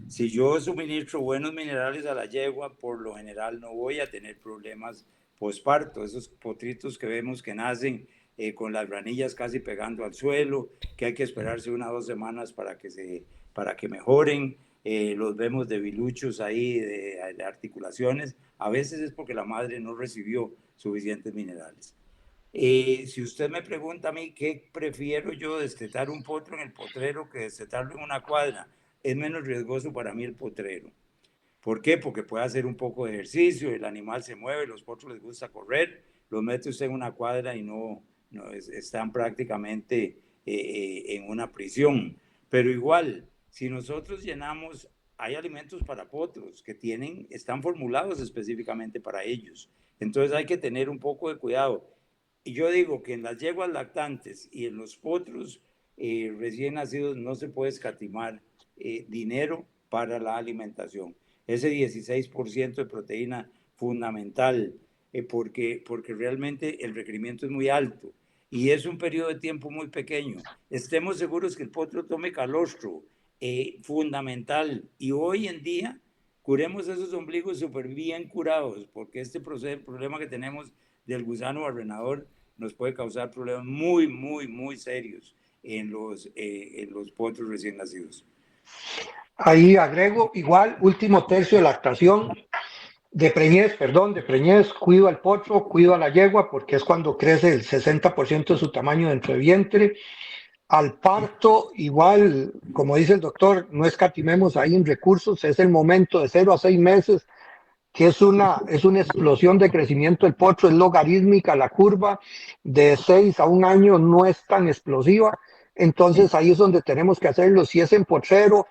Si yo suministro buenos minerales a la yegua, por lo general no voy a tener problemas posparto. Esos potritos que vemos que nacen con las ranillas casi pegando al suelo, que hay que esperarse 1 o 2 semanas para que mejoren. Los vemos debiluchos ahí, de articulaciones. A veces es porque la madre no recibió suficientes minerales. Si usted me pregunta a mí qué prefiero yo, destetar un potro en el potrero que destetarlo en una cuadra, es menos riesgoso para mí el potrero. ¿Por qué? Porque puede hacer un poco de ejercicio, el animal se mueve, los potros les gusta correr, los mete usted en una cuadra y están prácticamente en una prisión. Pero igual, si nosotros llenamos, hay alimentos para potros que están formulados específicamente para ellos. Entonces hay que tener un poco de cuidado. Y yo digo que en las yeguas lactantes y en los potros recién nacidos no se puede escatimar dinero para la alimentación. Ese 16% de proteína fundamental, porque realmente el requerimiento es muy alto y es un periodo de tiempo muy pequeño. Estemos seguros que el potro tome calostro, fundamental. Y hoy en día curemos esos ombligos súper bien curados, porque este problema que tenemos del gusano barrenador nos puede causar problemas muy, muy, muy serios en los potros recién nacidos. Ahí agrego igual, último tercio de lactación, de preñez, cuido al potro, cuido a la yegua, porque es cuando crece el 60% de su tamaño dentro de vientre. Al parto, igual, como dice el doctor, no escatimemos ahí en recursos, es el momento de 0 a 6 meses, que es una explosión de crecimiento del potro, es logarítmica la curva, de 6 a 1 año no es tan explosiva, entonces ahí es donde tenemos que hacerlo, si es en potrero,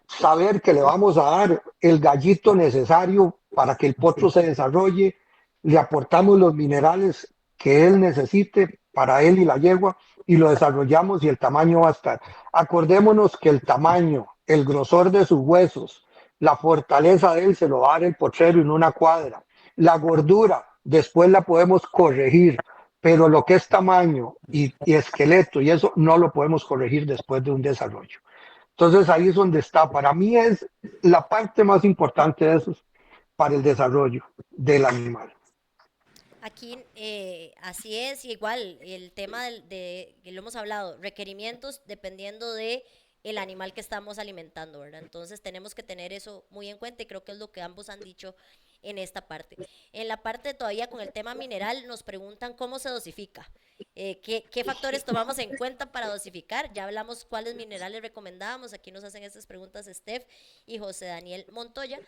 saber que le vamos a dar el gallito necesario para que el potro se desarrolle, le aportamos los minerales que él necesite para él y la yegua y lo desarrollamos y el tamaño va a estar. Acordémonos que el tamaño, el grosor de sus huesos, la fortaleza de él se lo va a dar el potrero en una cuadra. La gordura, después la podemos corregir, pero lo que es tamaño y esqueleto y eso no lo podemos corregir después de un desarrollo. Entonces ahí es donde está. Para mí es la parte más importante de eso para el desarrollo del animal. Aquí así es, igual el tema que lo hemos hablado, requerimientos dependiendo de el animal que estamos alimentando, ¿verdad? Entonces tenemos que tener eso muy en cuenta y creo que es lo que ambos han dicho en esta parte. En la parte todavía con el tema mineral nos preguntan cómo se dosifica. ¿Qué factores tomamos en cuenta para dosificar? Ya hablamos cuáles minerales recomendábamos. Aquí nos hacen estas preguntas Steph y José Daniel Montoya.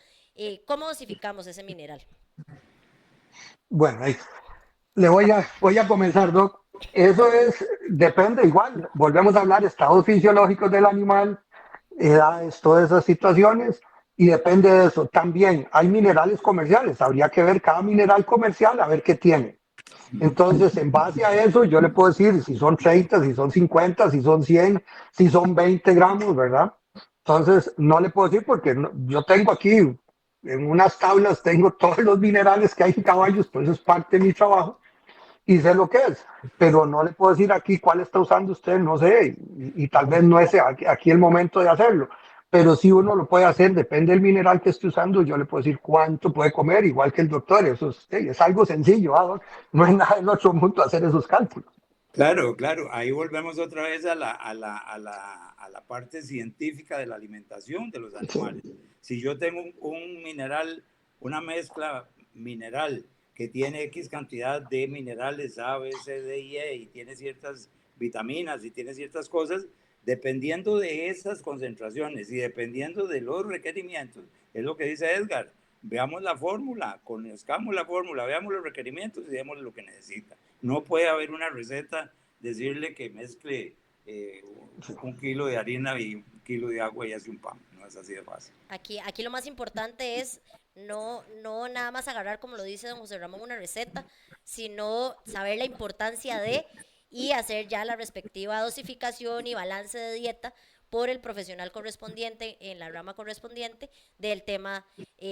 ¿Cómo dosificamos ese mineral? Bueno, ahí voy a comenzar, Doc. Eso depende igual. Volvemos a hablar estados fisiológicos del animal, edades, todas esas situaciones, y depende de eso. También hay minerales comerciales. Habría que ver cada mineral comercial, a ver qué tiene. Entonces, en base a eso, yo le puedo decir si son 30, si son 50, si son 100, si son 20 gramos, ¿verdad? Entonces, no le puedo decir porque yo tengo aquí, en unas tablas, tengo todos los minerales que hay en caballos, pues eso es parte de mi trabajo y sé lo que es, pero no le puedo decir aquí cuál está usando usted, no sé, y tal vez no es aquí el momento de hacerlo, pero sí uno lo puede hacer, depende del mineral que esté usando, yo le puedo decir cuánto puede comer, igual que el doctor, eso es algo sencillo, ¿ah? No es nada del otro mundo hacer esos cálculos. Claro, claro, ahí volvemos otra vez a la parte científica de la alimentación de los Sí, animales. Si yo tengo un mineral, una mezcla mineral que tiene X cantidad de minerales A, B, C, D y E y tiene ciertas vitaminas y tiene ciertas cosas, dependiendo de esas concentraciones y dependiendo de los requerimientos, es lo que dice Edgar, veamos la fórmula, conozcamos la fórmula, veamos los requerimientos y démosle lo que necesita. No puede haber una receta, decirle que mezcle un kilo de harina y un kilo de agua y hace un pan. No es así de fácil. Aquí lo más importante es no nada más agarrar, como lo dice don José Ramón, una receta, sino saber la importancia de y hacer ya la respectiva dosificación y balance de dieta por el profesional correspondiente en la rama correspondiente del tema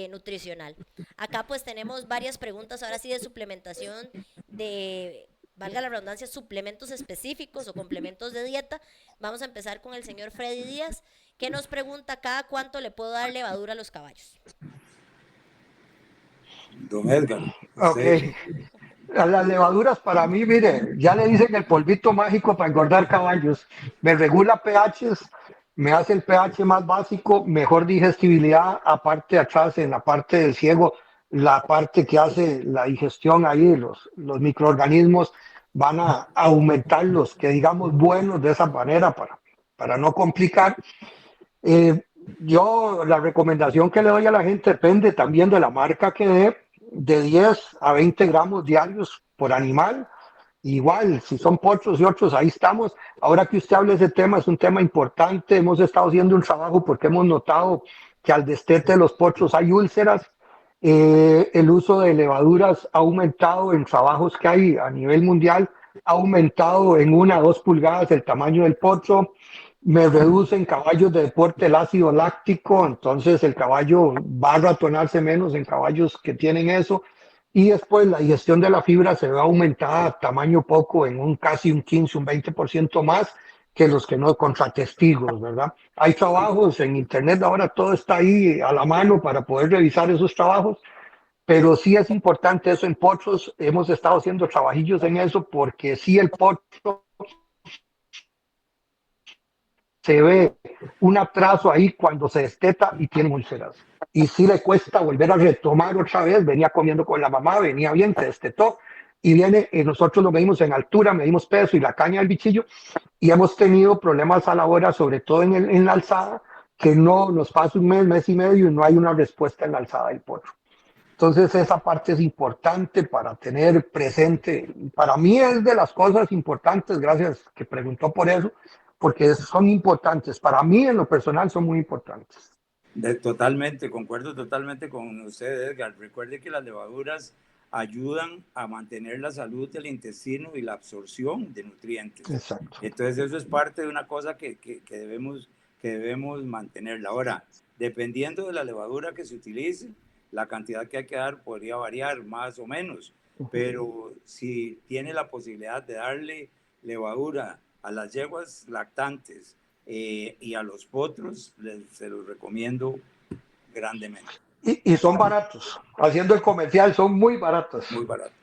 nutricional. Acá pues tenemos varias preguntas ahora sí de suplementación de, valga la redundancia, suplementos específicos o complementos de dieta. Vamos a empezar con el señor Freddy Díaz, que nos pregunta cada cuánto le puedo dar levadura a los caballos. Don Edgar, ok. usted. A las levaduras para mí, mire, ya le dicen el polvito mágico para engordar caballos. Me regula pHs, me hace el pH más básico, mejor digestibilidad, aparte atrás en la parte del ciego, la parte que hace la digestión ahí, los microorganismos van a aumentar los que digamos buenos de esa manera para no complicar. Eh, yo la recomendación que le doy a la gente depende también de la marca que dé, de 10 a 20 gramos diarios por animal. Igual, si son potros y otros, ahí estamos. Ahora que usted habla de ese tema, es un tema importante. Hemos estado haciendo un trabajo porque hemos notado que al destete de los potros hay úlceras. El uso de levaduras ha aumentado en trabajos que hay a nivel mundial, ha aumentado en 1 a 2 pulgadas el tamaño del potro. Me reduce en caballos de deporte el ácido láctico, entonces el caballo va a ratonarse menos en caballos que tienen eso. Y después la digestión de la fibra se ve aumentada a tamaño poco en casi un 15, un 20% más que los que no contra testigos, ¿verdad? Hay trabajos en internet, ahora todo está ahí a la mano para poder revisar esos trabajos, pero sí es importante eso en potros. Hemos estado haciendo trabajillos en eso porque sí el potro se ve un atraso ahí cuando se desteta y tiene úlceras. Y sí le cuesta volver a retomar otra vez, venía comiendo con la mamá, venía bien, se destetó y viene, nosotros lo medimos en altura, medimos peso y la caña del bichillo y hemos tenido problemas a la hora, sobre todo en la alzada, que no nos pasa un mes, mes y medio y no hay una respuesta en la alzada del potro. Entonces esa parte es importante para tener presente. Para mí es de las cosas importantes, gracias que preguntó por eso, porque son importantes. Para mí en lo personal son muy importantes. Totalmente, concuerdo totalmente con usted, Edgar. Recuerde que las levaduras ayudan a mantener la salud del intestino y la absorción de nutrientes. Exacto. Entonces eso es parte de una cosa que debemos mantenerla. Ahora, dependiendo de la levadura que se utilice, la cantidad que hay que dar podría variar más o menos, pero si tiene la posibilidad de darle levadura a las yeguas lactantes, y a los potros se los recomiendo grandemente. Y son baratos. Haciendo el comercial, son muy baratos. Muy barato.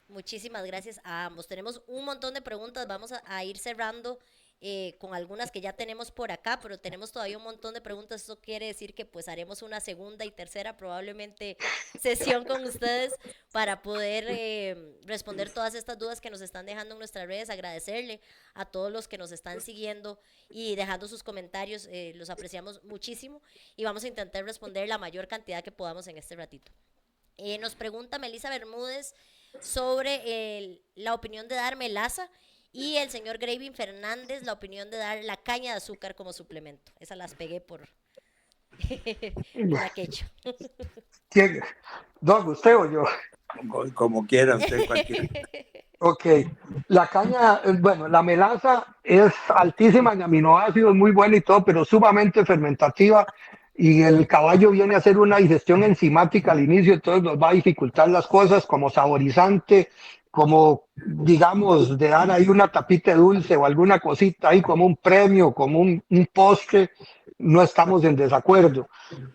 Muchísimas gracias a ambos. Tenemos un montón de preguntas, vamos a ir cerrando con algunas que ya tenemos por acá, pero tenemos todavía un montón de preguntas. Eso quiere decir que pues haremos una segunda y tercera probablemente sesión con ustedes para poder responder todas estas dudas que nos están dejando en nuestras redes. Agradecerle a todos los que nos están siguiendo y dejando sus comentarios, los apreciamos muchísimo y vamos a intentar responder la mayor cantidad que podamos en este ratito. Nos pregunta Melissa Bermúdez sobre la opinión de dar melaza y el señor Gravin Fernández la opinión de dar la caña de azúcar como suplemento. Esas las pegué por la quecho. ¿Quién? Doc, ¿usted o yo? Como quiera, usted cualquiera. Ok, la caña, bueno, la melaza es altísima en aminoácidos, muy buena y todo, pero sumamente fermentativa y el caballo viene a hacer una digestión enzimática al inicio, entonces nos va a dificultar las cosas como saborizante, como digamos, de dar ahí una tapita de dulce o alguna cosita ahí como un premio, como un postre, no estamos en desacuerdo,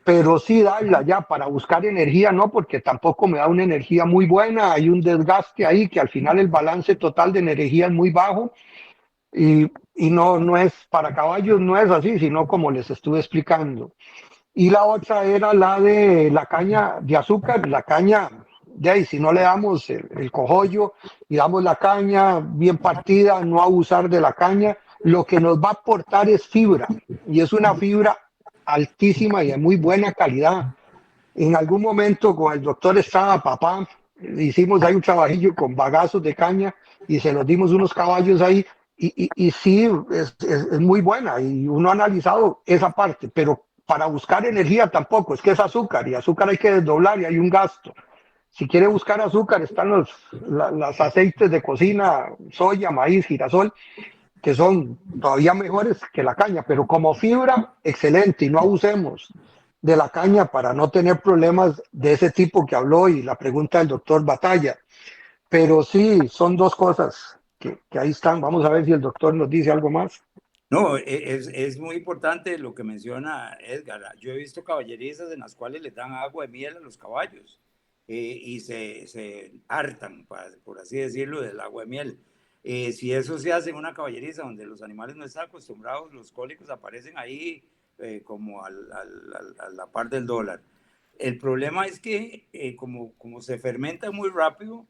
pero sí darla ya para buscar energía, no, porque tampoco me da una energía muy buena, hay un desgaste ahí que al final el balance total de energía es muy bajo y no, no es para caballos, no es así, sino como les estuve explicando. Y la otra era la de la caña de azúcar, la caña, de ahí, si no le damos el cojollo y damos la caña bien partida, no abusar de la caña, lo que nos va a aportar es fibra y es una fibra altísima y de muy buena calidad. En algún momento con el doctor Estrada, papá, hicimos ahí un trabajillo con bagazos de caña y se los dimos unos caballos ahí y sí, es muy buena y uno ha analizado esa parte, pero para buscar energía tampoco, es que es azúcar y azúcar hay que desdoblar y hay un gasto. Si quiere buscar azúcar, están los aceites de cocina, soya, maíz, girasol, que son todavía mejores que la caña, pero como fibra, excelente, y no abusemos de la caña para no tener problemas de ese tipo que habló y la pregunta del doctor Batalla. Pero sí, son dos cosas que ahí están. Vamos a ver si el doctor nos dice algo más. No, es muy importante lo que menciona Edgar. Yo he visto caballerizas en las cuales les dan agua de miel a los caballos y se hartan, por así decirlo, del agua de miel. Si eso se hace en una caballeriza donde los animales no están acostumbrados, los cólicos aparecen ahí como a la par del dólar. El problema es que como se fermenta muy rápido,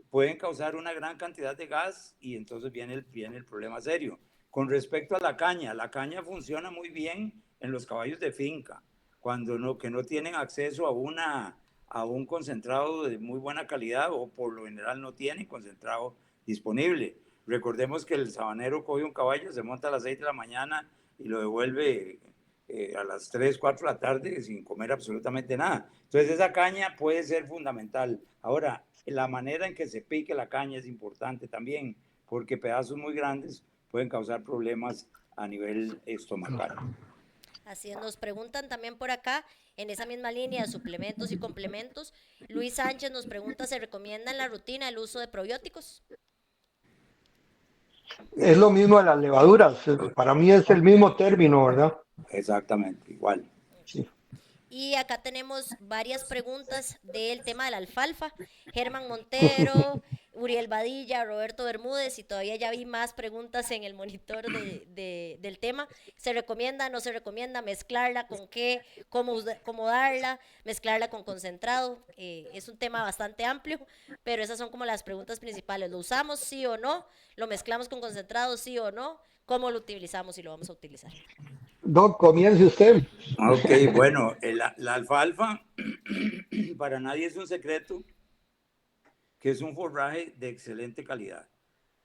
pueden causar una gran cantidad de gas y entonces viene el problema serio. Con respecto a la caña funciona muy bien en los caballos de finca, cuando que no tienen acceso a un concentrado de muy buena calidad o por lo general no tienen concentrado disponible. Recordemos que el sabanero coge un caballo, se monta a las 6 de la mañana y lo devuelve a las 3, 4 de la tarde sin comer absolutamente nada. Entonces esa caña puede ser fundamental. Ahora, la manera en que se pique la caña es importante también, porque pedazos muy grandes pueden causar problemas a nivel estomacal. Así es, nos preguntan también por acá, en esa misma línea de suplementos y complementos, Luis Sánchez nos pregunta, ¿se recomienda en la rutina el uso de probióticos? Es lo mismo de las levaduras. Para mí es el mismo término, ¿verdad? Exactamente, igual. Sí. Y acá tenemos varias preguntas del tema de la alfalfa. Germán Montero, Uriel Badilla, Roberto Bermúdez, y todavía ya vi más preguntas en el monitor del tema. ¿Se recomienda, no se recomienda mezclarla con qué, cómo darla, mezclarla con concentrado? Es un tema bastante amplio, pero esas son como las preguntas principales. ¿Lo usamos sí o no? ¿Lo mezclamos con concentrado sí o no? ¿Cómo lo utilizamos y lo vamos a utilizar? Doc, comience usted. Ok, bueno, la alfalfa para nadie es un secreto que es un forraje de excelente calidad.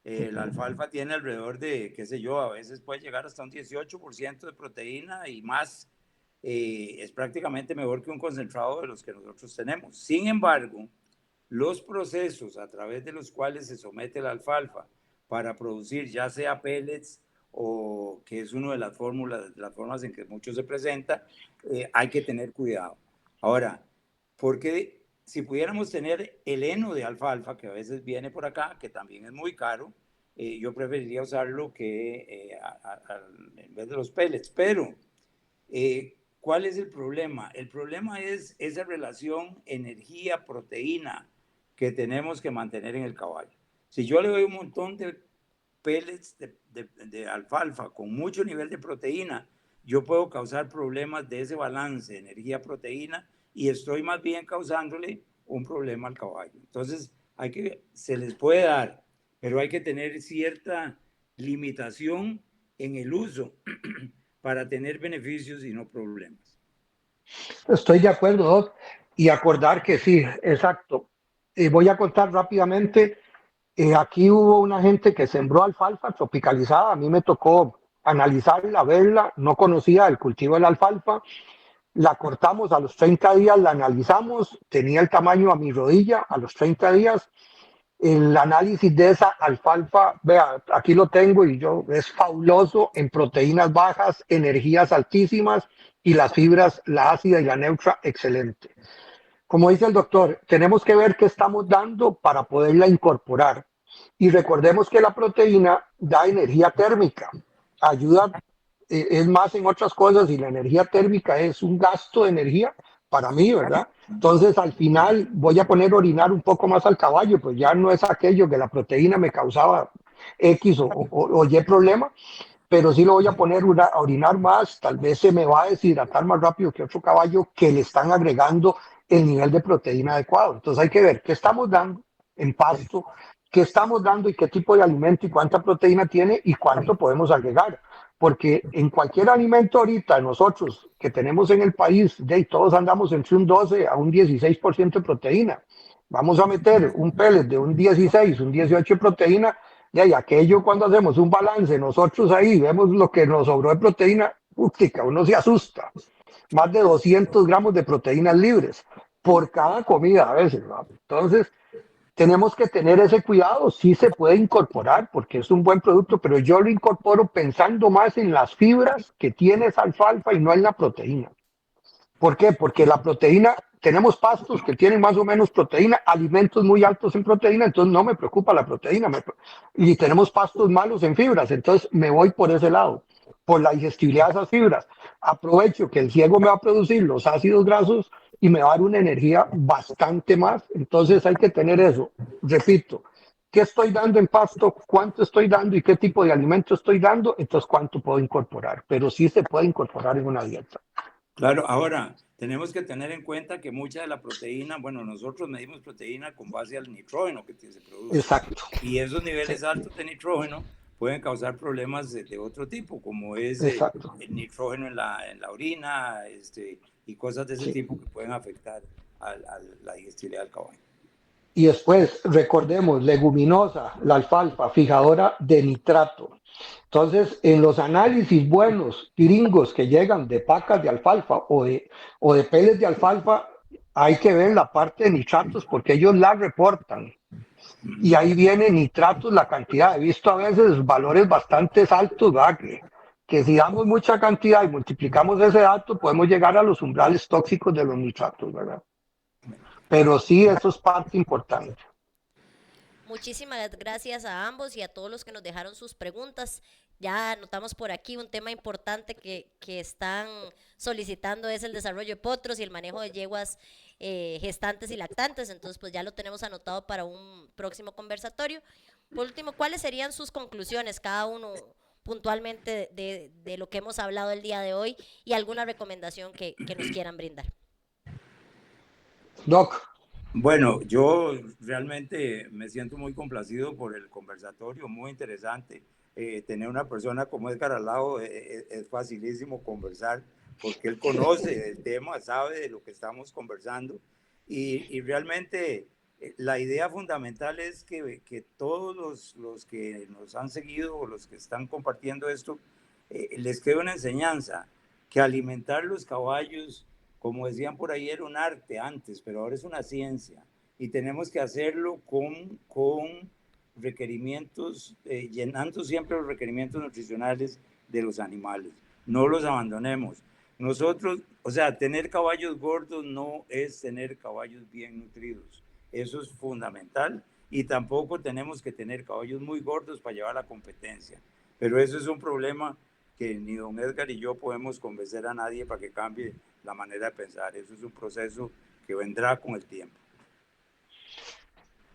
La alfalfa tiene alrededor de, qué sé yo, a veces puede llegar hasta un 18% de proteína y más. Es prácticamente mejor que un concentrado de los que nosotros tenemos. Sin embargo, los procesos a través de los cuales se somete la alfalfa para producir ya sea pellets o que es una de las formas en que mucho se presenta, hay que tener cuidado. Ahora, porque si pudiéramos tener el heno de alfalfa, que a veces viene por acá, que también es muy caro, yo preferiría usarlo en vez de los pellets. Pero, ¿cuál es el problema? El problema es esa relación energía-proteína que tenemos que mantener en el caballo. Si yo le doy un montón pellets de alfalfa con mucho nivel de proteína, yo puedo causar problemas de ese balance, energía-proteína, y estoy más bien causándole un problema al caballo. Entonces, se les puede dar, pero hay que tener cierta limitación en el uso para tener beneficios y no problemas. Estoy de acuerdo, Doc, y acordar que sí, exacto. Voy a contar rápidamente. Aquí hubo una gente que sembró alfalfa tropicalizada. A mí me tocó analizarla, verla. No conocía el cultivo de la alfalfa. La cortamos a los 30 días, la analizamos. Tenía el tamaño a mi rodilla a los 30 días. El análisis de esa alfalfa, vea, aquí lo tengo y yo, es fabuloso en proteínas bajas, energías altísimas y las fibras, la ácida y la neutra, excelente. Como dice el doctor, tenemos que ver qué estamos dando para poderla incorporar. Y recordemos que la proteína da energía térmica, ayuda, es más en otras cosas, y la energía térmica es un gasto de energía para mí, ¿verdad? Entonces al final voy a poner a orinar un poco más al caballo, pues ya no es aquello que la proteína me causaba X o Y problema, pero sí lo voy a poner a orinar más, tal vez se me va a deshidratar más rápido que otro caballo que le están agregando el nivel de proteína adecuado. Entonces hay que ver qué estamos dando en pasto, qué estamos dando y qué tipo de alimento y cuánta proteína tiene y cuánto podemos agregar. Porque en cualquier alimento ahorita nosotros que tenemos en el país, todos andamos entre un 12 a un 16% de proteína. Vamos a meter un pellet de un 16, un 18 de proteína, y aquello cuando hacemos un balance, nosotros ahí vemos lo que nos sobró de proteína, uno se asusta. Más de 200 gramos de proteínas libres por cada comida a veces, ¿no? Entonces, tenemos que tener ese cuidado. Sí se puede incorporar porque es un buen producto, pero yo lo incorporo pensando más en las fibras que tiene esa alfalfa y no en la proteína. ¿Por qué? Porque la proteína, tenemos pastos que tienen más o menos proteína, alimentos muy altos en proteína, entonces no me preocupa la proteína. Y tenemos pastos malos en fibras, entonces me voy por ese lado, por la digestibilidad de esas fibras. Aprovecho que el ciego me va a producir los ácidos grasos y me va a dar una energía bastante más. Entonces hay que tener eso. Repito, ¿qué estoy dando en pasto? ¿Cuánto estoy dando? ¿Y qué tipo de alimento estoy dando? Entonces, ¿cuánto puedo incorporar? Pero sí se puede incorporar en una dieta. Claro, ahora tenemos que tener en cuenta que mucha de la proteína, bueno, nosotros medimos proteína con base al nitrógeno que se produce. Exacto. Y esos niveles altos de nitrógeno pueden causar problemas de otro tipo, como es el nitrógeno en la orina, y cosas de ese tipo que pueden afectar a la digestibilidad del caballo. Y después, recordemos, leguminosa, la alfalfa, fijadora de nitrato. Entonces, en los análisis buenos, gringos que llegan de pacas de alfalfa o de peles de alfalfa, hay que ver la parte de nitratos porque ellos la reportan. Y ahí viene nitratos, la cantidad. He visto a veces valores bastante altos, ¿verdad? Que si damos mucha cantidad y multiplicamos ese dato, podemos llegar a los umbrales tóxicos de los nitratos, ¿verdad? Pero sí, eso es parte importante. Muchísimas gracias a ambos y a todos los que nos dejaron sus preguntas. Ya anotamos por aquí un tema importante que están solicitando, es el desarrollo de potros y el manejo de yeguas gestantes y lactantes. Entonces, pues ya lo tenemos anotado para un próximo conversatorio. Por último, ¿cuáles serían sus conclusiones, cada uno puntualmente de lo que hemos hablado el día de hoy, y alguna recomendación que nos quieran brindar? Doc. Bueno, yo realmente me siento muy complacido por el conversatorio, muy interesante. Tener una persona como Edgar al lado es facilísimo conversar porque él conoce el tema, sabe de lo que estamos conversando, y realmente la idea fundamental es que todos los que nos han seguido o los que están compartiendo esto, les quede una enseñanza, que alimentar los caballos, como decían por ahí, era un arte antes, pero ahora es una ciencia, y tenemos que hacerlo con requerimientos, llenando siempre los requerimientos nutricionales de los animales. No los abandonemos. Nosotros, o sea, tener caballos gordos no es tener caballos bien nutridos. Eso es fundamental, y tampoco tenemos que tener caballos muy gordos para llevar la competencia. Pero eso es un problema que ni don Edgar y yo podemos convencer a nadie para que cambie la manera de pensar. Eso es un proceso que vendrá con el tiempo.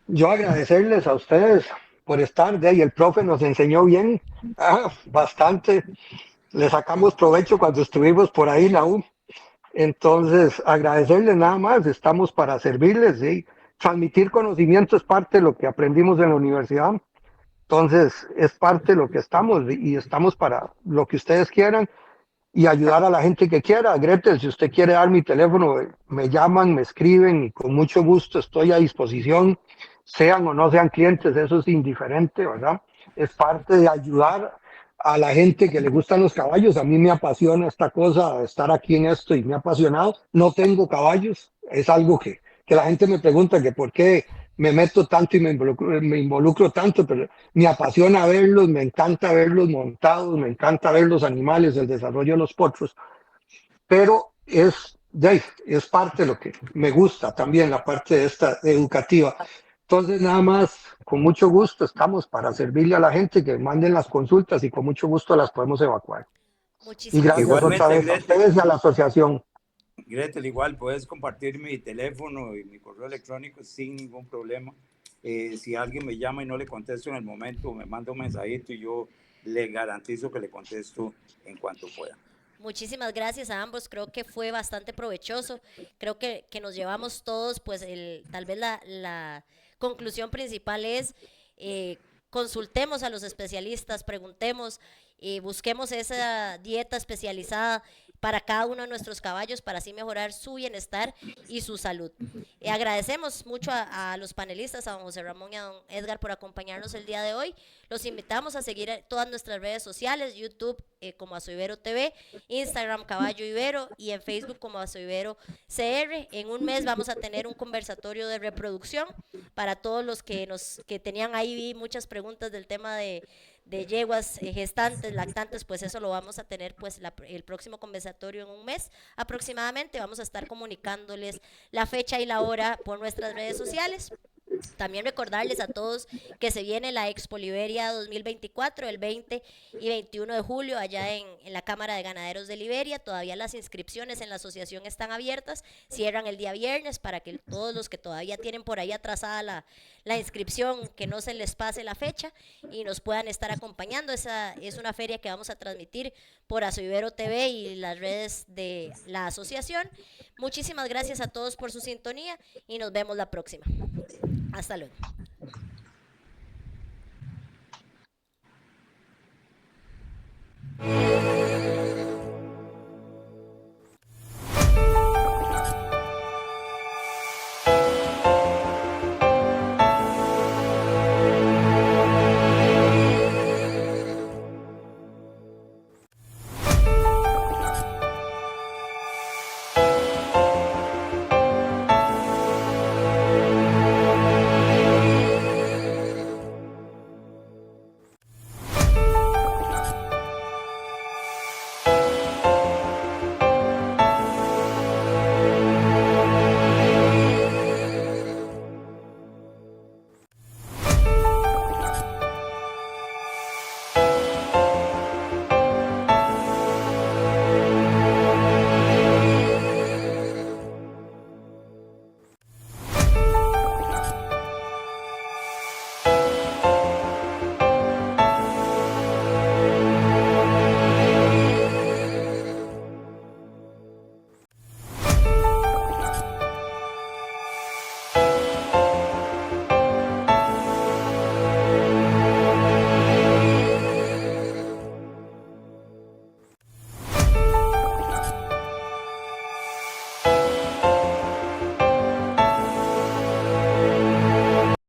Yo agradecerles a ustedes por estar. De ahí el profe nos enseñó bien, bastante. Le sacamos provecho cuando estuvimos por ahí en la U. Entonces, agradecerles nada más, estamos para servirles, ¿sí? Transmitir conocimiento es parte de lo que aprendimos en la universidad. Entonces, es parte de lo que estamos y estamos para lo que ustedes quieran y ayudar a la gente que quiera. Gretel, si usted quiere dar mi teléfono, me llaman, me escriben y con mucho gusto estoy a disposición, sean o no sean clientes, eso es indiferente, ¿verdad? Es parte de ayudar a la gente que le gustan los caballos. A mí me apasiona esta cosa, estar aquí en esto y me ha apasionado. No tengo caballos, es algo que la gente me pregunta que por qué me meto tanto y me involucro tanto, pero me apasiona verlos, me encanta verlos montados, me encanta ver los animales, el desarrollo de los potros, pero es parte de lo que me gusta también, la parte de esta educativa. Entonces, nada más, con mucho gusto estamos para servirle a la gente que manden las consultas y con mucho gusto las podemos evacuar. Y Muchísimas gracias otra Igualmente, vez a Gretel, ustedes y a la asociación. Gretel, igual puedes compartir mi teléfono y mi correo electrónico sin ningún problema. Si alguien me llama y no le contesto en el momento, me manda un mensajito y yo le garantizo que le contesto en cuanto pueda. Muchísimas gracias a ambos, creo que fue bastante provechoso, creo que nos llevamos todos, pues tal vez la conclusión principal es consultemos a los especialistas, preguntemos, busquemos esa dieta especializada para cada uno de nuestros caballos para así mejorar su bienestar y su salud. Agradecemos mucho a los panelistas, a don José Ramón y a don Edgar por acompañarnos el día de hoy. Los invitamos a seguir todas nuestras redes sociales, YouTube como Azoivero TV, Instagram Caballo Ibero y en Facebook como Azoivero CR. En un mes vamos a tener un conversatorio de reproducción para todos los que tenían ahí muchas preguntas del tema de yeguas gestantes, lactantes, pues eso lo vamos a tener pues el próximo conversatorio en un mes aproximadamente. Vamos a estar comunicándoles la fecha y la hora por nuestras redes sociales. También recordarles a todos que se viene la Expo Liberia 2024 el 20 y 21 de julio allá en la Cámara de Ganaderos de Liberia. Todavía las inscripciones en la asociación están abiertas, cierran el día viernes para que todos los que todavía tienen por ahí atrasada la inscripción, que no se les pase la fecha y nos puedan estar acompañando. Esa es una feria que vamos a transmitir por Azoivero TV y las redes de la asociación. Muchísimas gracias a todos por su sintonía y nos vemos la próxima. Hasta luego.